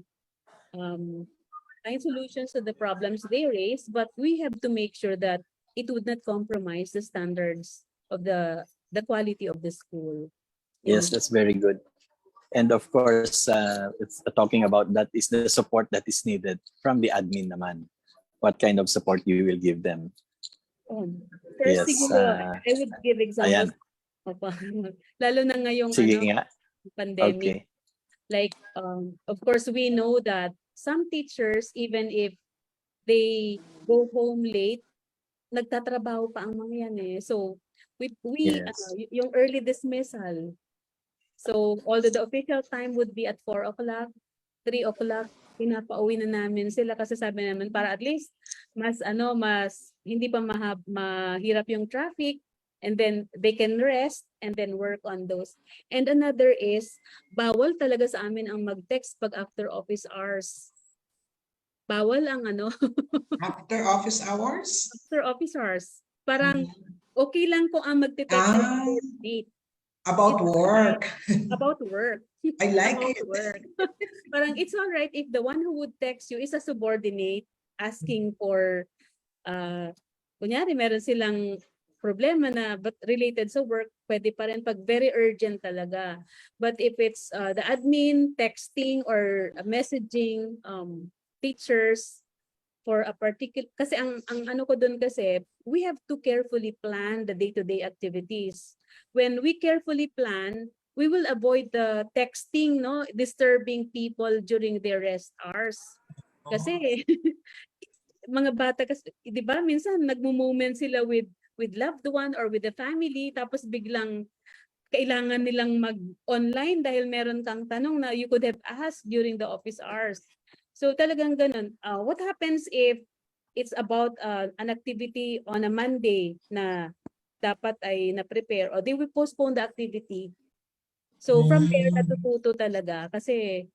Speaker 14: find solutions to the problems they raise, but we have to make sure that it would not compromise the standards of the quality of the school.
Speaker 7: Yes, that's very good. And of course, it's talking about that is the support that is needed from the admin naman. What kind of support you will give them?
Speaker 14: First,
Speaker 7: Yes,
Speaker 14: siguro, I would give examples. Lalo na ngayong
Speaker 7: Sige nga.
Speaker 14: pandemic.
Speaker 7: Okay.
Speaker 14: Like, of course, we know that some teachers, even if they go home late, nagtatrabaho pa ang mga yan eh. So,
Speaker 7: Yes.
Speaker 14: yung early dismissal. So, although the official time would be at 4 o'clock, 3 o'clock, pinapauwi na namin sila kasi sabi namin para at least mas hindi pa mahirap yung traffic, and then they can rest and then work on those. And another is, bawal talaga sa amin ang mag-text pag after office hours. Bawal ang
Speaker 13: After office hours?
Speaker 14: After office hours. Parang okay lang kung ang magte-text
Speaker 13: about work.
Speaker 14: About work.
Speaker 13: I like
Speaker 14: about
Speaker 13: it.
Speaker 14: Work. Parang it's all right if the one who would text you is a subordinate asking for kunyari meron silang problema na but related sa work, pwede pa rin pag very urgent talaga. But if it's the admin texting or messaging teachers for a particular, kasi ang ano ko dun kasi, we have to carefully plan the day-to-day activities. When we carefully plan, we will avoid the texting, disturbing people during their rest hours. Kasi mga bata kasi, 'di ba, minsan nagmo-moment sila with loved one or with the family, tapos biglang kailangan nilang mag-online dahil meron kang tanong na you could have asked during the office hours. So talagang ganun. What happens if it's about an activity on a Monday na dapat ay na-prepare or they will postpone the activity. So from there natututo talaga kasi,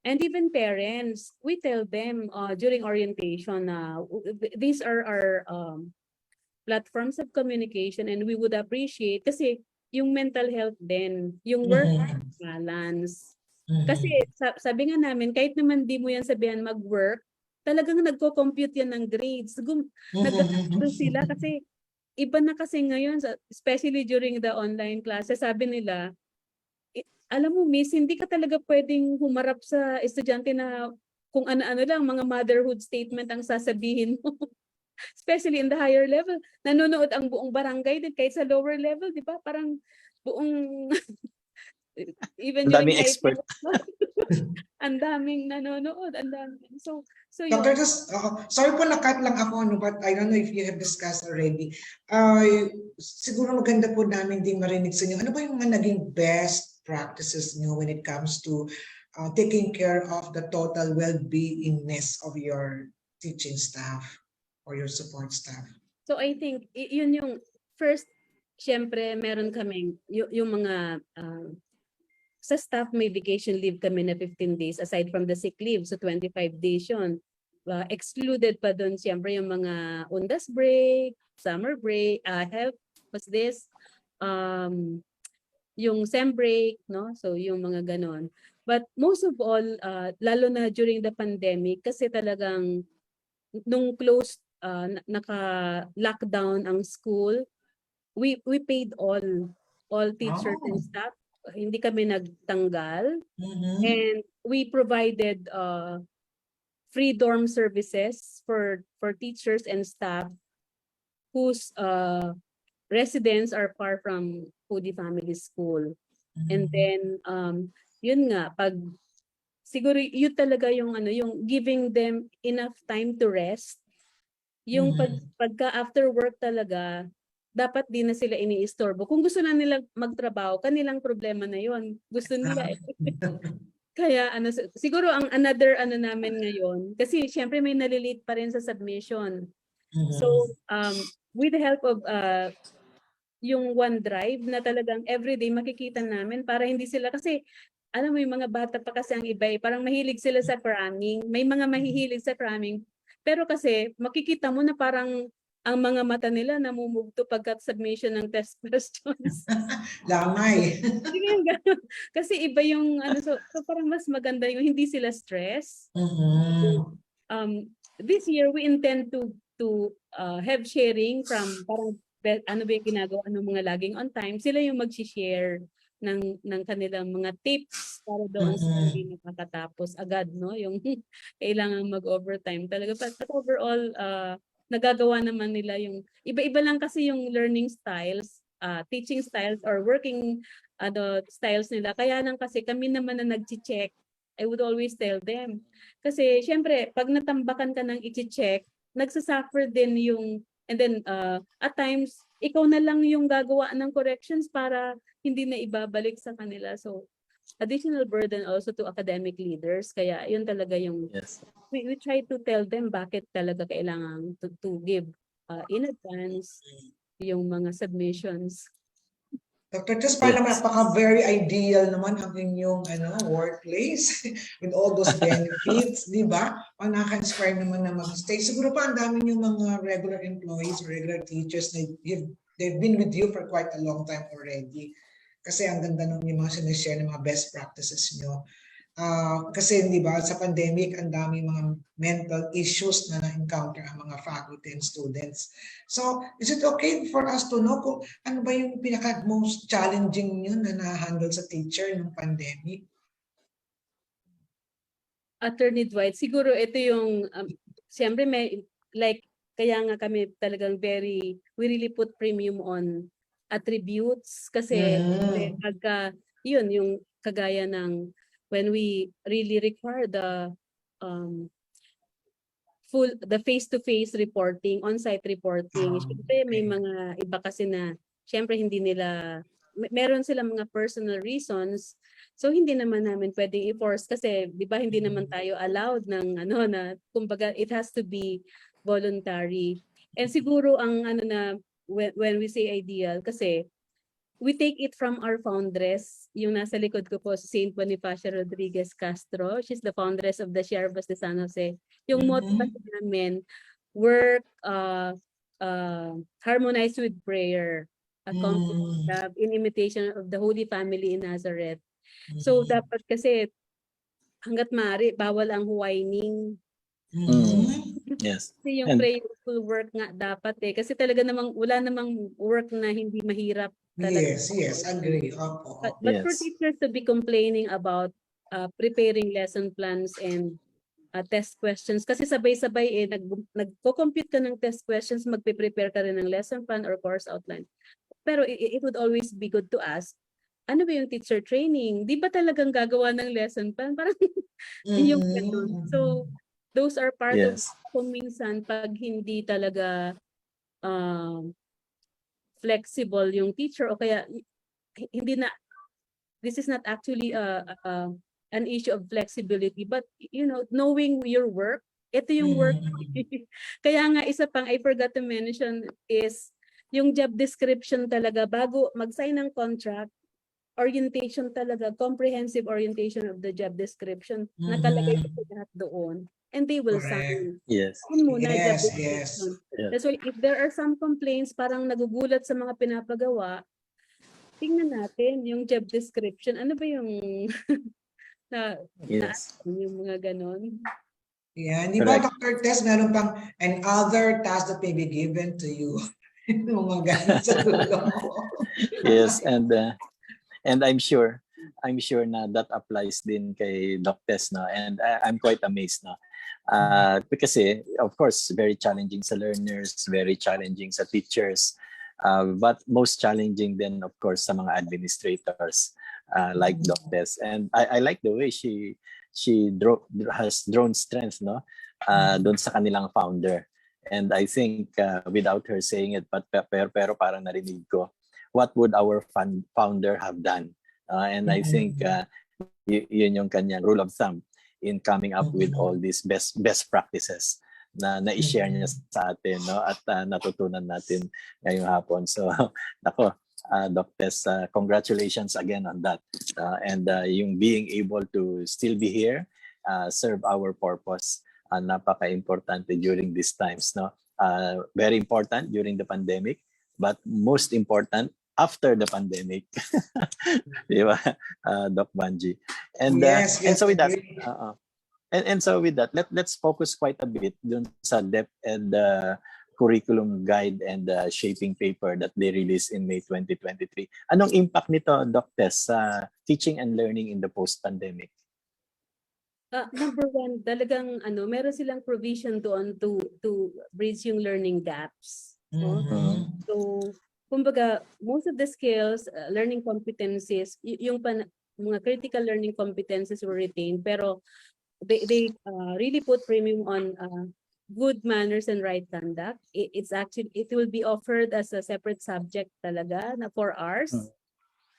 Speaker 14: and even parents, we tell them during orientation na these are our platforms of communication and we would appreciate kasi yung mental health din, yung work-life balance. Kasi sabi nga namin, kahit naman di mo yan sabihan mag-work, talagang nagko-compute yan ng grades. Nag-doon sila kasi iba na kasi ngayon, especially during the online classes, sabi nila, alam mo miss, hindi ka talaga pwedeng humarap sa estudyante na kung ano-ano lang, mga motherhood statement ang sasabihin mo. Especially in the higher level. Nanonood ang buong barangay din, kahit sa lower level, di ba? Parang buong... Even
Speaker 7: ang daming expert.
Speaker 14: Ang daming nanonood, ang daming. So
Speaker 13: Dr. Just, sorry po na-cut lang ako, but I don't know if you have discussed already. Siguro maganda po namin din marinig sa inyo. Ano ba yung mga naging best practices niyo when it comes to taking care of the total well-beingness of your teaching staff or your support staff?
Speaker 14: So I think yun yung first, syempre meron kaming yung mga sa staff may vacation leave kami na 15 days aside from the sick leave, so 25 days yun. Excluded pa doon syempre yung mga undas break, summer break, health, what's this? Yung sem break, so yung mga ganon. But most of all, lalo na during the pandemic, kasi talagang nung closed, naka-lockdown ang school, we paid all teachers and staff. Hindi kami nagtanggal. And we provided free dorm services for teachers and staff whose residents are far from Holy Family School. And then yun nga, pag siguro yun talaga yung yung giving them enough time to rest. Yung pagka after work talaga, dapat di na sila iniistorbo. Kung gusto na nila magtrabaho, kanilang problema na yon. Gusto nila eh. Kaya siguro ang another namin ngayon, kasi syempre may nalilate pa rin sa submission. So with the help of yung OneDrive na talagang everyday makikita namin para hindi sila, kasi alam mo yung mga bata pa kasi ang iba, parang mahilig sila sa cramming. May mga mahihilig sa cramming. Pero kasi makikita mo na parang ang mga mata nila namumugto pagkat submission ng test questions.
Speaker 13: Lamay.
Speaker 14: Kasi iba yung so parang mas maganda yung hindi sila stress. This year we intend to have sharing from parang ano ba yung ginagawa ng mga laging on time. Sila yung mag-share ng kanilang mga tips para doon sa hindi makakatapos agad, no? Yung kailangan mag-overtime talaga. But overall, nagagawa naman nila yung iba-iba lang kasi yung learning styles, teaching styles or working styles nila. Kaya lang kasi kami naman na nag-check, I would always tell them. Kasi syempre, pag natambakan ka ng i-check, nagsasuffer din yung, and then at times, ikaw na lang yung gagawa ng corrections para hindi na ibabalik sa kanila. So, additional burden also to academic leaders. Kaya yun talaga yung we try to tell them bakit talaga kailangan to give in advance yung mga submissions.
Speaker 13: Dr. Tess, parang napaka-very ideal naman ang inyong workplace with all those benefits, di ba? Ang nakaka-inspire naman na mag-stay. Siguro pa ang dami yung mga regular employees, regular teachers na they've been with you for quite a long time already. Kasi ang ganda nung yung mga sinishare ng mga best practices nyo. Kasi di ba sa pandemic ang dami mga mental issues na na-encounter ang mga faculty and students. So is it okay for us to know kung ano ba yung pinaka most challenging nyo na na-handle sa teacher ng pandemic?
Speaker 14: Attorney Dwight, siguro ito yung siyempre may kaya nga kami talagang we really put premium on attributes kasi pagka yun yung kagaya ng when we really require the face-to-face reporting, on-site reporting. Siyempre may mga iba kasi na siyempre hindi nila, meron silang mga personal reasons. So hindi naman namin pwedeng i-force kasi di ba hindi naman tayo allowed ng na kumbaga it has to be voluntary. And siguro ang when we say ideal kasi we take it from our foundress, yung nasa likod ko po, si Saint Bonifacia Rodriguez Castro. She's the foundress of the Siervas de San Jose. Yung motto kasi namin, work, harmonize with prayer, accomplish love in imitation of the Holy Family in Nazareth. So dapat kasi hanggat maaari, bawal ang whining.
Speaker 7: Yes.
Speaker 14: Kasi yung prayerful work nga dapat kasi talaga namang wala namang work na hindi mahirap talaga.
Speaker 13: Yes, agree.
Speaker 14: But for teachers to be complaining about preparing lesson plans and test questions, kasi sabay-sabay nagko-compute ka ng test questions, magpe-prepare ka rin ng lesson plan or course outline. Pero it would always be good to ask, ano ba yung teacher training? Di ba talagang gagawa ng lesson plan? Parang yung ganun. So, those are part of kung minsan pag hindi talaga flexible yung teacher o kaya hindi na, this is not actually an issue of flexibility but knowing your work, ito yung work. Kaya nga isa pang I forgot to mention is yung job description talaga bago mag-sign ng contract, orientation talaga, comprehensive orientation of the job description, nakalagay ko lahat doon. And they will sign.
Speaker 7: Yes.
Speaker 13: Yes.
Speaker 14: That's why if there are some complaints, parang nagugulat sa mga pinapagawa, tingnan natin yung job description. Ano ba yung yung mga ganon?
Speaker 13: Yeah, di ba Dr. Tess, meron pang and other tasks that may be given to you. Mga ganon sa dulo.
Speaker 7: Yes, and I'm sure na that applies din kay Doc Tess, no? And I'm quite amazed, no? Because of course very challenging sa learners, very challenging sa teachers, but most challenging then of course sa mga administrators like Doc Tess. And I like the way she has drawn strength, no, doon sa kanilang founder. And I think without her saying it, pero parang narinig ko, what would our founder have done? And I think yun yung kanyang rule of thumb in coming up with all these best practices na i-share niya sa atin, no, at natutunan natin ngayong hapon. So nako, Dr. Congratulations again on that. And yung being able to still be here, serve our purpose, napaka-importante during these times. No? Very important during the pandemic, but most important after the pandemic. Di ba, Doc Banji? And,
Speaker 13: Yes,
Speaker 7: and so with that,
Speaker 13: agree.
Speaker 7: and so with that, let's focus quite a bit dun sa DepEd curriculum guide and shaping paper that they released in May 2023. Anong impact nito, Doc Tess, sa teaching and learning in the post-pandemic?
Speaker 14: Number one, talagang meron silang provision doon to bridge yung learning gaps. No? So, kumbaga, most of the skills, learning competencies, yung mga critical learning competencies were retained, pero they really put premium on good manners and right conduct. It will be offered as a separate subject talaga na 4 hours.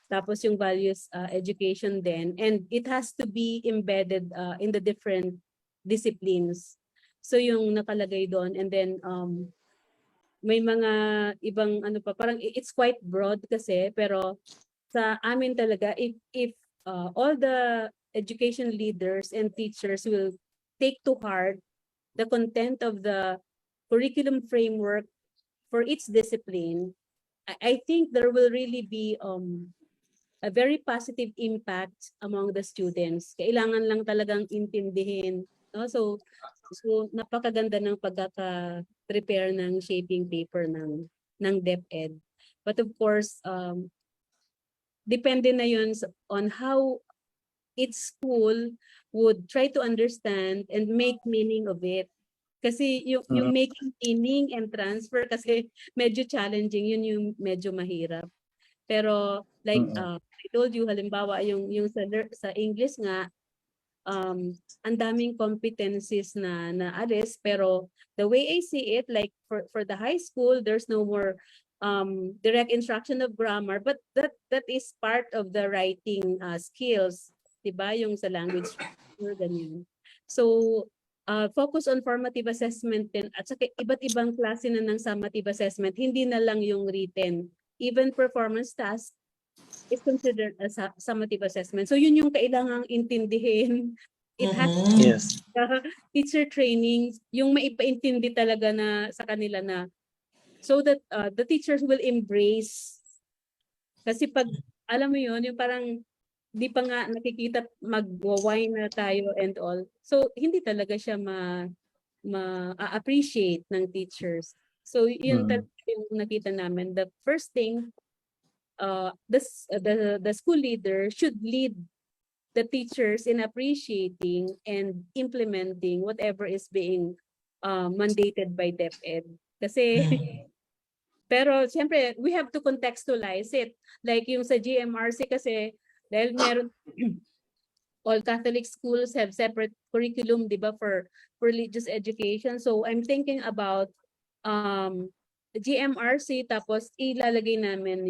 Speaker 14: Tapos yung values education din, and it has to be embedded in the different disciplines. So yung nakalagay doon, and then may mga ibang parang it's quite broad kasi, pero sa amin talaga, if all the education leaders and teachers will take to heart the content of the curriculum framework for each discipline, I think there will really be a very positive impact among the students. Kailangan lang talagang intindihin. No? So napakaganda ng pagkaka-prepare ng shaping paper ng DepEd. But of course, depende na yun on how each school would try to understand and make meaning of it. Kasi yung making meaning and transfer kasi medyo challenging, yun yung medyo mahirap. Pero like I told you, halimbawa yung sa English nga, ang daming competencies na naalis, pero the way I see it, like for the high school, there's no more direct instruction of grammar, but that is part of the writing skills, diba? Yung sa language, ganyan. So focus on formative assessment din, at saka iba't ibang klase na ng summative assessment, hindi na lang yung written. Even performance task is considered as a summative assessment. So yun yung kailangang intindihin. It has teacher training, yung maipaintindi talaga na sa kanila na, so that the teachers will embrace. Kasi pag, alam mo yun, yung parang di pa nga nakikita mag-wine na tayo and all. So hindi talaga siya ma-appreciate ng teachers. So yun talaga yung nakita namin. The first thing, the school leader should lead the teachers in appreciating and implementing whatever is being mandated by DepEd. Kasi, pero siyempre, we have to contextualize it. Like yung sa GMRC kasi, dahil meron, all Catholic schools have separate curriculum, di ba, for religious education. So I'm thinking about GMRC, tapos ilalagay namin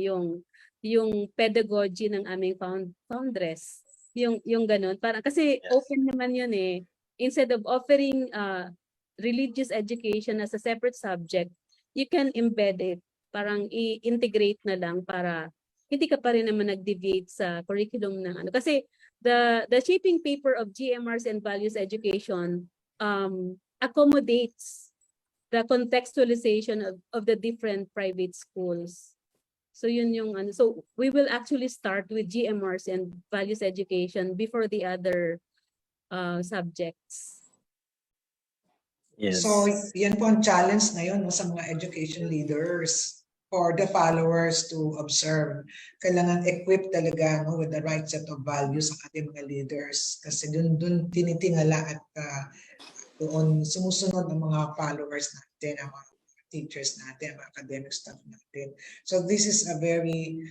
Speaker 14: yung pedagogy ng aming foundress. Yung ganun. Parang, kasi open naman yun eh. Instead of offering religious education as a separate subject, you can embed it. Parang i-integrate na lang para hindi ka pa rin naman nag-deviate sa curriculum ng ano. Kasi the shaping paper of GMRs and values education accommodates the contextualization of the different private schools. So yun yung ano. So we will actually start with GMRs and values education before the other subjects.
Speaker 13: Yes. So yan po ang challenge ngayon sa mga education leaders for the followers to observe. Kailangan equip talaga with the right set of values ang ating mga leaders. Kasi dun tinitingala at doon sumusunod ang mga followers natin, ang mga teachers natin, ang academic staff natin. So this is a very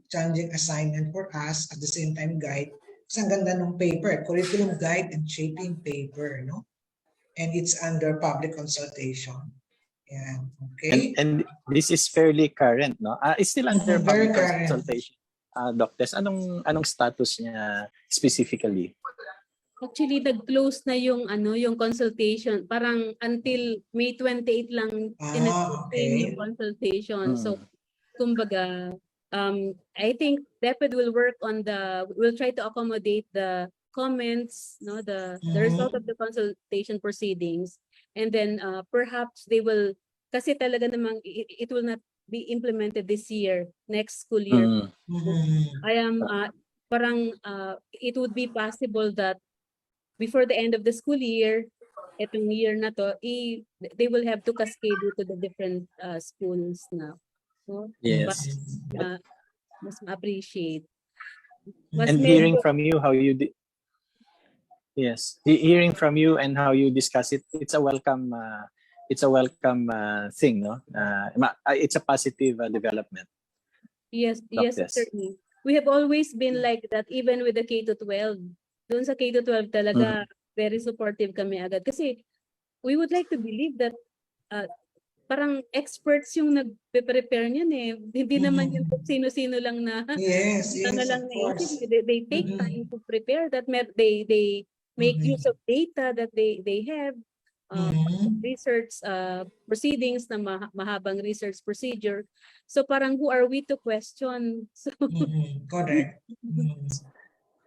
Speaker 13: challenging assignment for us, at the same time guide. Kasi ang ganda ng paper, curriculum guide and shaping paper, no? And it's under public consultation. Yeah, okay.
Speaker 7: And this is fairly current, no? It's still under public consultation. Doctors, anong status niya specifically?
Speaker 14: Actually, nag-close na yung consultation. Parang until May 28 lang yung consultation. So, kumbaga, I think DepEd will work on will try to accommodate the comments, no, the result of the consultation proceedings, and then perhaps they will, kasi talaga namang it will not be implemented this year, next school year. I am parang it would be possible that before the end of the school year, etong year na to, they will have to cascade it to the different schools na. So,
Speaker 7: Yes.
Speaker 14: mas ma-appreciate.
Speaker 7: And hearing from you how you hearing from you and how you discuss it, it's a welcome thing, no? It's a positive development.
Speaker 14: Yes,
Speaker 7: Doctors.
Speaker 14: certainly. We have always been like that, even with the K-12. Doon sa K-12 talaga, very supportive kami agad. Kasi we would like to believe that parang experts yung nagpe-prepare niyan eh. Hindi naman yung sino-sino lang na they take time to prepare that. They make use of data that they have, research proceedings na mahabang research procedure. So parang who are we to question? So,
Speaker 13: correct.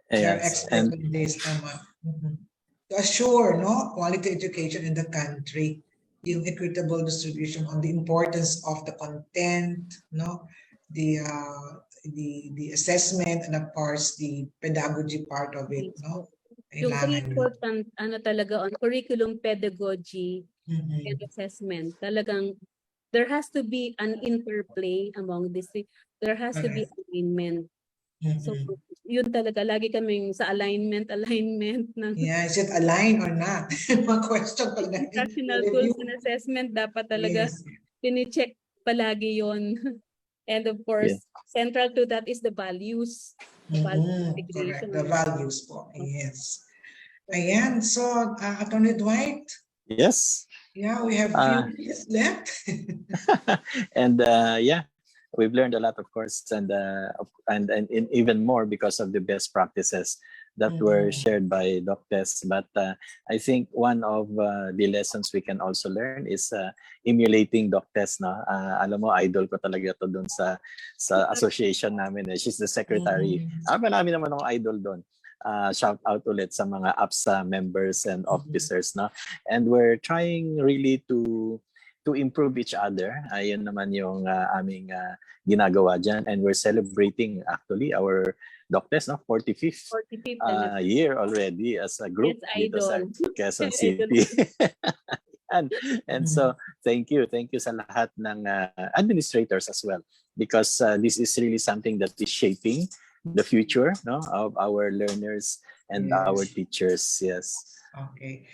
Speaker 13: They're experts in this, to assure quality education in the country, yung equitable distribution, on the importance of the content, the assessment, and of course the pedagogy part of it,
Speaker 14: yung important talaga on curriculum pedagogy and assessment, talagang there has to be an interplay among these. There has to be alignment. So yun talaga, lagi kaming sa alignment ng
Speaker 13: is it aligned or not? Mga question talaga.
Speaker 14: Instructional tools and assessment dapat talaga tini-check palagi yon. And of course, central to that is the values.
Speaker 13: Correct, the values po. Yes. Ayan, so Attorney Dwight?
Speaker 7: Yes.
Speaker 13: Yeah, we have few minutes left.
Speaker 7: And we've learned a lot, of course, and even more because of the best practices that were shared by doctors. But I think one of the lessons we can also learn is emulating doctors. No? Alam mo, idol ko talaga to doon sa association namin. She's the secretary. Marami naman akong idol doon. Shout out ulit sa mga APSA members and officers. No? And we're trying really to improve each other. Ayun naman yung aming ginagawa dyan. And we're celebrating actually our doctors, 45th year already as a group dito sa Quezon City. and so thank you sa lahat ng administrators as well, because this is really something that is shaping the future of our learners and our teachers. Yes.
Speaker 13: Okay.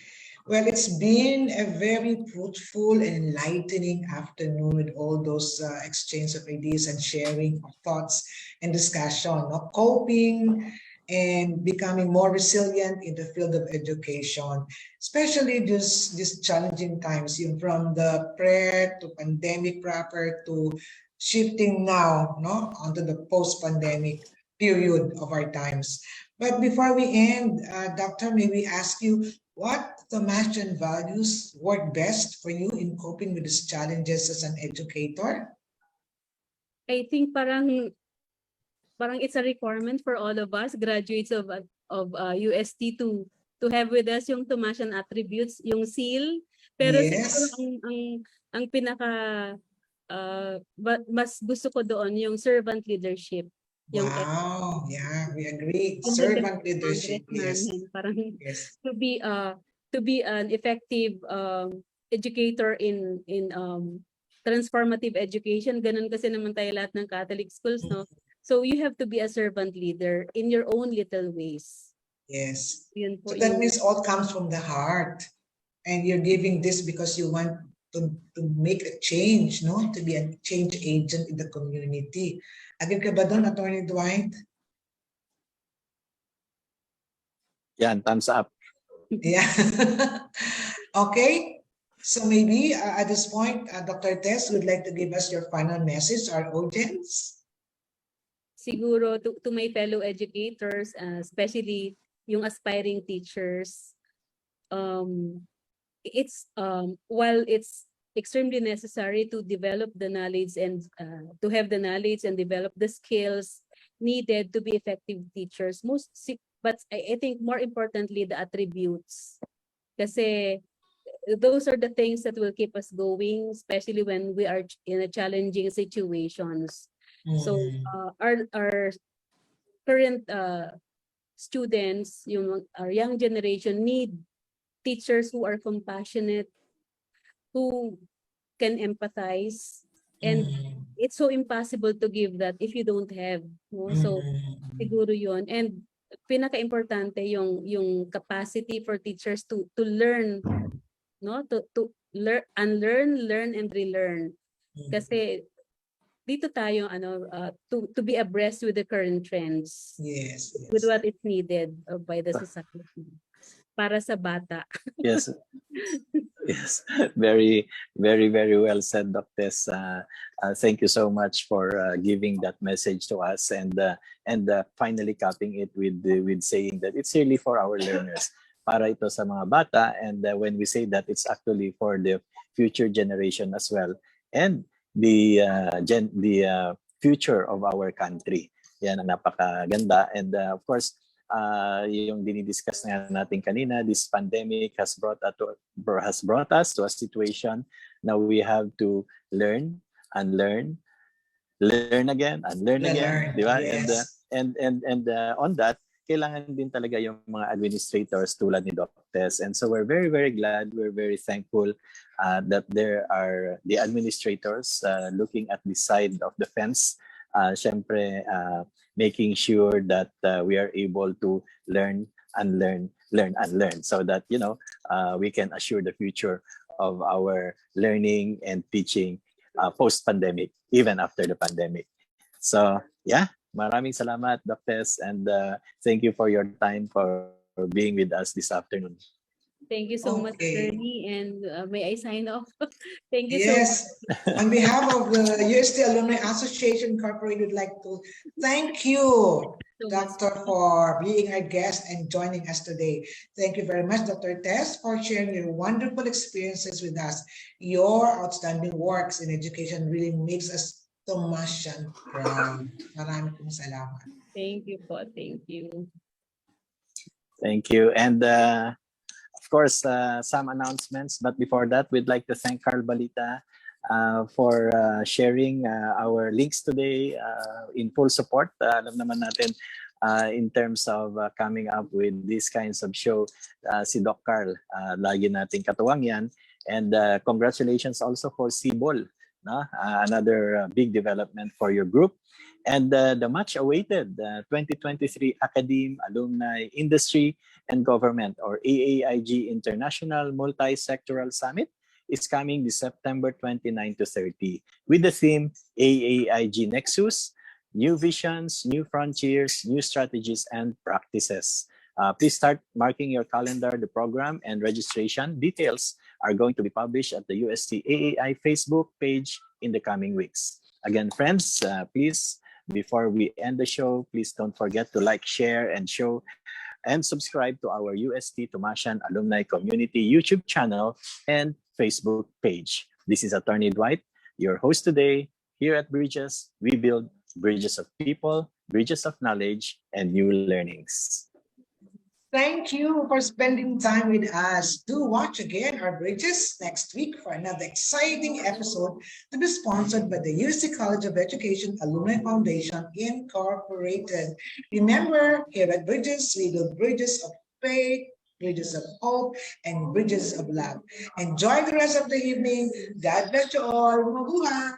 Speaker 13: Well, it's been a very fruitful and enlightening afternoon with all those exchange of ideas and sharing of thoughts and discussion, coping and becoming more resilient in the field of education, especially these challenging times, from the pre to pandemic proper to shifting now onto the post-pandemic period of our times. But before we end, Doctor, may we ask you, what Thomasian values work best for you in coping with these challenges as an educator?
Speaker 14: I think parang it's a requirement for all of us, graduates of UST, to have with us yung Thomasian attributes, yung seal. Pero siguro ang pinaka mas gusto ko doon yung servant leadership.
Speaker 13: Wow, yeah, we agree. Servant leadership, yes.
Speaker 14: Parang to be an effective educator in transformative education. Ganun kasi naman tayo lahat ng Catholic schools, no? So you have to be a servant leader in your own little ways.
Speaker 13: Yes. So that means all comes from the heart, and you're giving this because you want to make a change, to be a change agent in the community. Agad ka ba doon, Attorney Dwight?
Speaker 7: Yan, thumbs up.
Speaker 13: Yeah. Okay. So maybe at this point, Dr. Tess would like to give us your final message, our audience.
Speaker 14: Siguro to my fellow educators, especially yung aspiring teachers, it's while it's extremely necessary to develop the knowledge and to have the knowledge and develop the skills needed to be effective teachers. But I think more importantly, the attributes. Kasi those are the things that will keep us going, especially when we are in a challenging situations. So our current students, our young generation need teachers who are compassionate, who can empathize, and it's so impossible to give that if you don't have. No? So siguro yun. And pinaka-importante yung capacity for teachers to learn, no? To learn, learn and relearn. Kasi dito tayo to be abreast with the current trends.
Speaker 13: Yes.
Speaker 14: With what is needed by the society para sa bata.
Speaker 7: Yes. Yes. Very, very, very well said, Dr. Thank you so much for giving that message to us and finally capping it with saying that it's really for our learners. Para ito sa mga bata, and when we say that, it's actually for the future generation as well, and the future of our country. Yan ang napakaganda, and of course, yung dinidiscuss nga natin kanina, this pandemic has brought us to a situation now we have to learn, unlearn, learn again, unlearn again, di ba? Yes. And on that, kailangan din talaga yung mga administrators tulad ni Dr. And so we're very, very glad, we're very thankful that there are the administrators looking at the side of the fence, syempre making sure that we are able to learn, unlearn, learn, unlearn, so that we can assure the future of our learning and teaching post-pandemic, even after the pandemic. So yeah. Maraming salamat, Dr. and thank you for your time for being with us this afternoon.
Speaker 14: Thank you so much, Ernie, and may I sign off? Thank you so
Speaker 13: much. On behalf of the UST Alumni Association Incorporated, I'd like to thank you, Doctor, for being our guest and joining us today. Thank you very much, Dr. Tess, for sharing your wonderful experiences with us. Your outstanding works in education really makes us Thomasian proud. Maraming salamat.
Speaker 14: Thank you po. Thank you.
Speaker 7: Thank you. And of course, some announcements. But before that, we'd like to thank Carl Balita for sharing our links today in full support. Alam naman natin in terms of coming up with these kinds of show, si Doc Carl, lagi nating katuwang yan. And congratulations also for Sibol. Another big development for your group, and the much awaited 2023 Academe, Alumni, Industry and Government, or AAIG International Multi-Sectoral Summit is coming this September 29 to 30 with the theme AAIG Nexus, New Visions, New Frontiers, New Strategies and Practices. Please start marking your calendar. The program and registration details are going to be published at the USTAAI Facebook page in the coming weeks. Again, friends, please, before we end the show, please don't forget to like, share, and show and subscribe to our UST Thomasian Alumni Community YouTube channel and Facebook page. This is Attorney Dwight, your host today. Here at Bridges, we build bridges of people, bridges of knowledge, and new learnings.
Speaker 13: Thank you for spending time with us. Do watch again our Bridges next week for another exciting episode to be sponsored by the UST College of Education Alumni Foundation Incorporated. Remember, here at Bridges, we build bridges of faith, bridges of hope, and bridges of love. Enjoy the rest of the evening. God bless you all. Mabuhay!